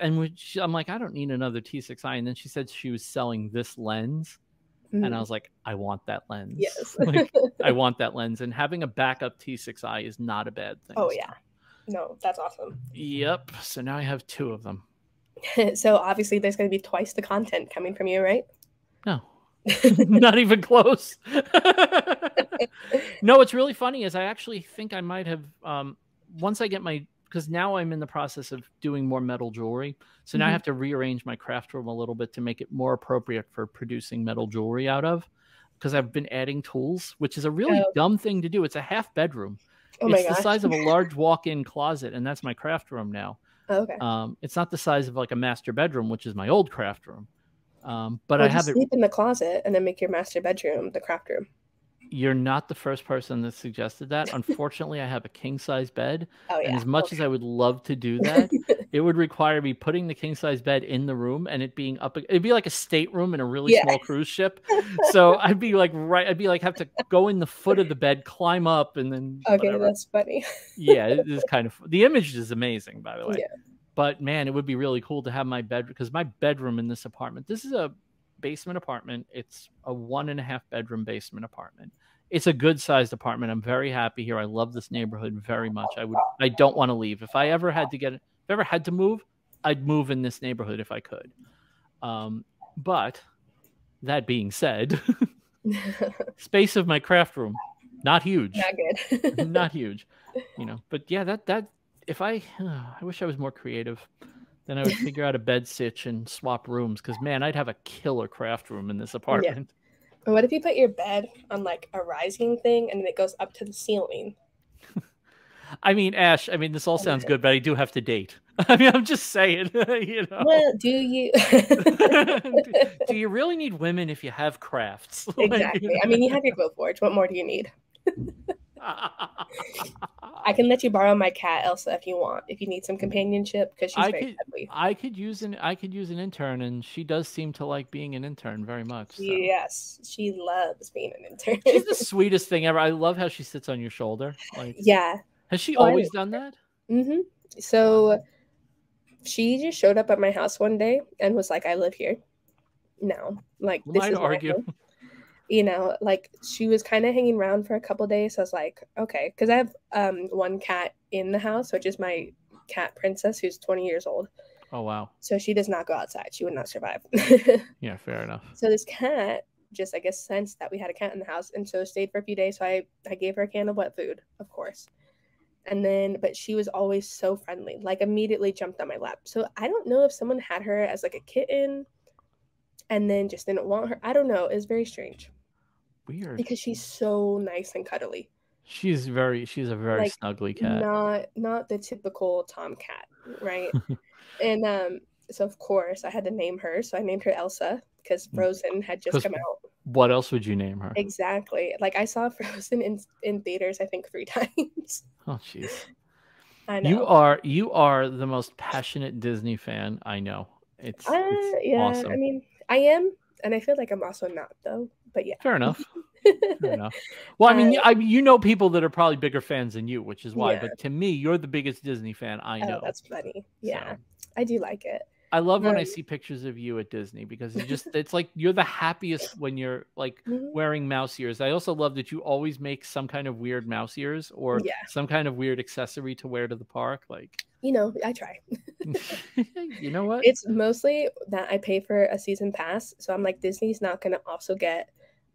Speaker 2: I'm like, I don't need another T6I, and then she said she was selling this lens. And I was like, I want that lens.
Speaker 1: Yes.
Speaker 2: Like, I want that lens. And having a backup T6I is not a bad thing.
Speaker 1: Oh, yeah. No, that's awesome.
Speaker 2: Yep. So now I have 2 of them.
Speaker 1: So obviously there's going to be twice the content coming from you, right?
Speaker 2: No. Not even close. No, what's really funny is I actually think I might have, once I get because now I'm in the process of doing more metal jewelry. So now I have to rearrange my craft room a little bit to make it more appropriate for producing metal jewelry out of, because I've been adding tools, which is a really dumb thing to do. It's a half bedroom. It's the size of a large walk-in closet, and that's my craft room now.
Speaker 1: Okay.
Speaker 2: It's not the size of like a master bedroom, which is my old craft room. But I have
Speaker 1: sleep in the closet and then make your master bedroom the craft room.
Speaker 2: You're not the first person that suggested that. Unfortunately, I have a king-size bed. And as much as I would love to do that, it would require me putting the king-size bed in the room and it being up. It'd be like a stateroom in a really small cruise ship. So I'd be like, have to go in the foot of the bed, climb up, and then whatever.
Speaker 1: That's funny.
Speaker 2: Yeah, it is kind of, the image is amazing, by the way.
Speaker 1: Yeah.
Speaker 2: But man, it would be really cool to have my bed, because my bedroom in this apartment, this is a basement apartment. It's a 1.5 bedroom basement apartment. It's a good sized apartment. I'm very happy here. I love this neighborhood very much. I don't want to leave. If I ever had to move, I'd move in this neighborhood if I could. But that being said, space of my craft room, not huge.
Speaker 1: Not good.
Speaker 2: Not huge. You know, but yeah, that if I wish I was more creative. Then I would figure out a bed stitch and swap rooms, because man, I'd have a killer craft room in this apartment.
Speaker 1: Yeah. What if you put your bed on like a rising thing and then it goes up to the ceiling?
Speaker 2: I mean, Ash, this all sounds good, but I do have to date. I'm just saying, you know.
Speaker 1: Well, do you?
Speaker 2: Do you really need women if you have crafts?
Speaker 1: Exactly. You have your glowforge. What more do you need? I can let you borrow my cat Elsa if you want, if you need some companionship, because she's very cuddly.
Speaker 2: I could use an intern, and she does seem to like being an intern very much. So.
Speaker 1: Yes, she loves being an intern.
Speaker 2: She's the sweetest thing ever. I love how she sits on your shoulder. Like,
Speaker 1: yeah.
Speaker 2: Has she always done that?
Speaker 1: Mm-hmm. So she just showed up at my house one day and was like, "I live here now." Like, this is argue. You know, like, she was kind of hanging around for a couple days. So I was like, okay, because I have one cat in the house, which is my cat Princess, who's 20 years old.
Speaker 2: Oh, wow.
Speaker 1: So she does not go outside. She would not survive.
Speaker 2: Yeah, fair enough.
Speaker 1: So this cat just, I guess, sensed that we had a cat in the house, and so stayed for a few days. So I gave her a can of wet food, of course. And then, but she was always so friendly, like immediately jumped on my lap. So I don't know if someone had her as like a kitten and then just didn't want her. I don't know. It's very strange.
Speaker 2: Weird.
Speaker 1: Because she's so nice and cuddly.
Speaker 2: She's a very like, snuggly cat.
Speaker 1: Not the typical tomcat, right? And so of course I had to name her. So I named her Elsa because Frozen had just come out.
Speaker 2: What else would you name her?
Speaker 1: Exactly. Like, I saw Frozen in theaters, I think 3 times.
Speaker 2: Oh, jeez.
Speaker 1: I know.
Speaker 2: You are the most passionate Disney fan I know. It's awesome.
Speaker 1: I am, and I feel like I'm also not, though. But yeah.
Speaker 2: Fair enough. Fair enough. Well, you know people that are probably bigger fans than you, which is why. Yeah. But to me, you're the biggest Disney fan I know.
Speaker 1: That's funny. Yeah, so. I do like it.
Speaker 2: I love when I see pictures of you at Disney, because it's like you're the happiest when you're like wearing mouse ears. I also love that you always make some kind of weird mouse ears or some kind of weird accessory to wear to the park. Like,
Speaker 1: I try.
Speaker 2: You know what?
Speaker 1: It's mostly that I pay for a season pass. So I'm like, Disney's not going to also get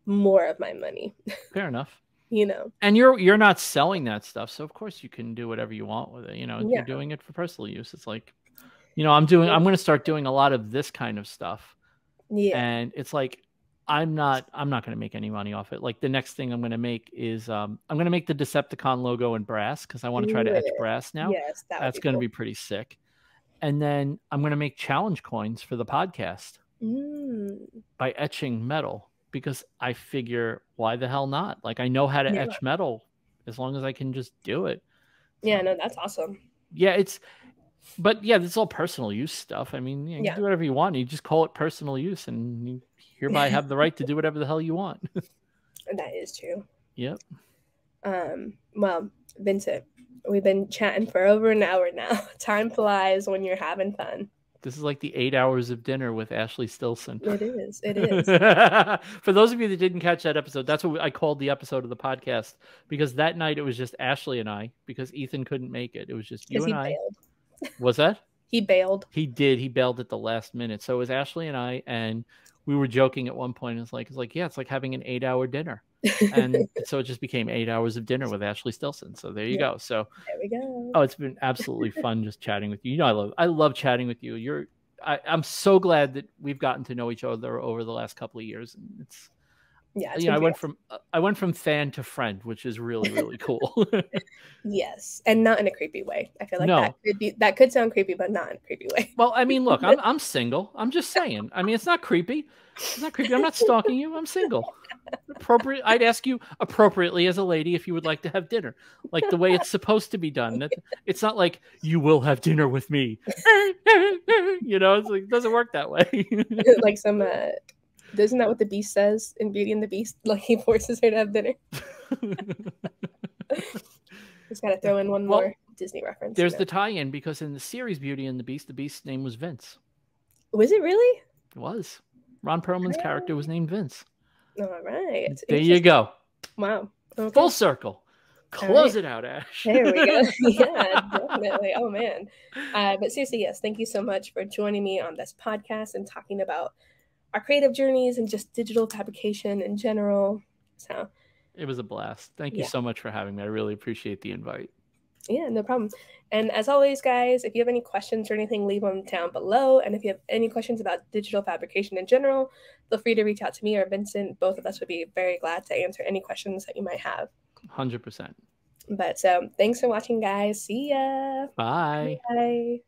Speaker 1: more of my money.
Speaker 2: Fair enough.
Speaker 1: And
Speaker 2: you're not selling that stuff. So of course you can do whatever you want with it. You're doing it for personal use. It's like, I'm going to start doing a lot of this kind of stuff.
Speaker 1: Yeah.
Speaker 2: And it's like, I'm not going to make any money off it. Like, the next thing I'm going to make is, I'm going to make the Decepticon logo in brass, because I want to try to etch brass now.
Speaker 1: Yes.
Speaker 2: That's going to be pretty sick. And then I'm going to make challenge coins for the podcast
Speaker 1: Mm.
Speaker 2: by etching metal, because I figure, why the hell not? Like, I know how to etch metal as long as I can just do it. So,
Speaker 1: yeah, no, that's awesome.
Speaker 2: Yeah, but yeah, this is all personal use stuff. I mean, you can do whatever you want. You just call it personal use, and you hereby have the right to do whatever the hell you want.
Speaker 1: That is true.
Speaker 2: Yep.
Speaker 1: Well, Vincent, we've been chatting for over an hour now. Time flies when you're having fun.
Speaker 2: This is like the 8 hours of dinner with Ashley Stilson.
Speaker 1: It is. It is.
Speaker 2: For those of you that didn't catch that episode, that's what I called the episode of the podcast, because that night it was just Ashley and I, because Ethan couldn't make it. It was just you and I.
Speaker 1: Bailed.
Speaker 2: Was that?
Speaker 1: He bailed.
Speaker 2: He did. He bailed at the last minute. So it was Ashley and I, and we were joking at one point. It's like, yeah, it's like having an 8-hour dinner. And so it just became 8 hours of dinner with Ashley Stilson. So there you go. So
Speaker 1: there we go.
Speaker 2: Oh, it's been absolutely fun just chatting with you. You know, I love chatting with you. I'm so glad that we've gotten to know each other over the last couple of years. And it's, you know, I went from fan to friend, which is really, really cool.
Speaker 1: Yes, and not in a creepy way. I feel like that could sound creepy, but not in a creepy way.
Speaker 2: Well, I mean, look, I'm single. I'm just saying. I mean, it's not creepy. It's not creepy. I'm not stalking you. I'm single. Appropriate. I'd ask you appropriately as a lady if you would like to have dinner, like the way it's supposed to be done. It's not like, you will have dinner with me. You know, it's like, it doesn't work that way.
Speaker 1: Like some. Isn't that what the Beast says in Beauty and the Beast? Like, he forces her to have dinner. Just gotta throw in one more Disney reference.
Speaker 2: There's the tie-in, because in the series Beauty and the Beast's name was Vince.
Speaker 1: Was it really?
Speaker 2: It was. Ron Perlman's character was named Vince.
Speaker 1: All right.
Speaker 2: There you go.
Speaker 1: Wow. Okay.
Speaker 2: Full circle. Close it out, Ash.
Speaker 1: There we go. Yeah, definitely. Oh, man. But seriously, yes, thank you so much for joining me on this podcast and talking about our creative journeys and just digital fabrication in general. So
Speaker 2: it was a blast. Thank you so much for having me. I really appreciate the invite.
Speaker 1: Yeah, no problem. And as always, guys, if you have any questions or anything, leave them down below. And if you have any questions about digital fabrication in general, feel free to reach out to me or Vincent. Both of us would be very glad to answer any questions that you might have.
Speaker 2: 100%.
Speaker 1: But so thanks for watching, guys. See ya.
Speaker 2: Bye.
Speaker 1: Bye.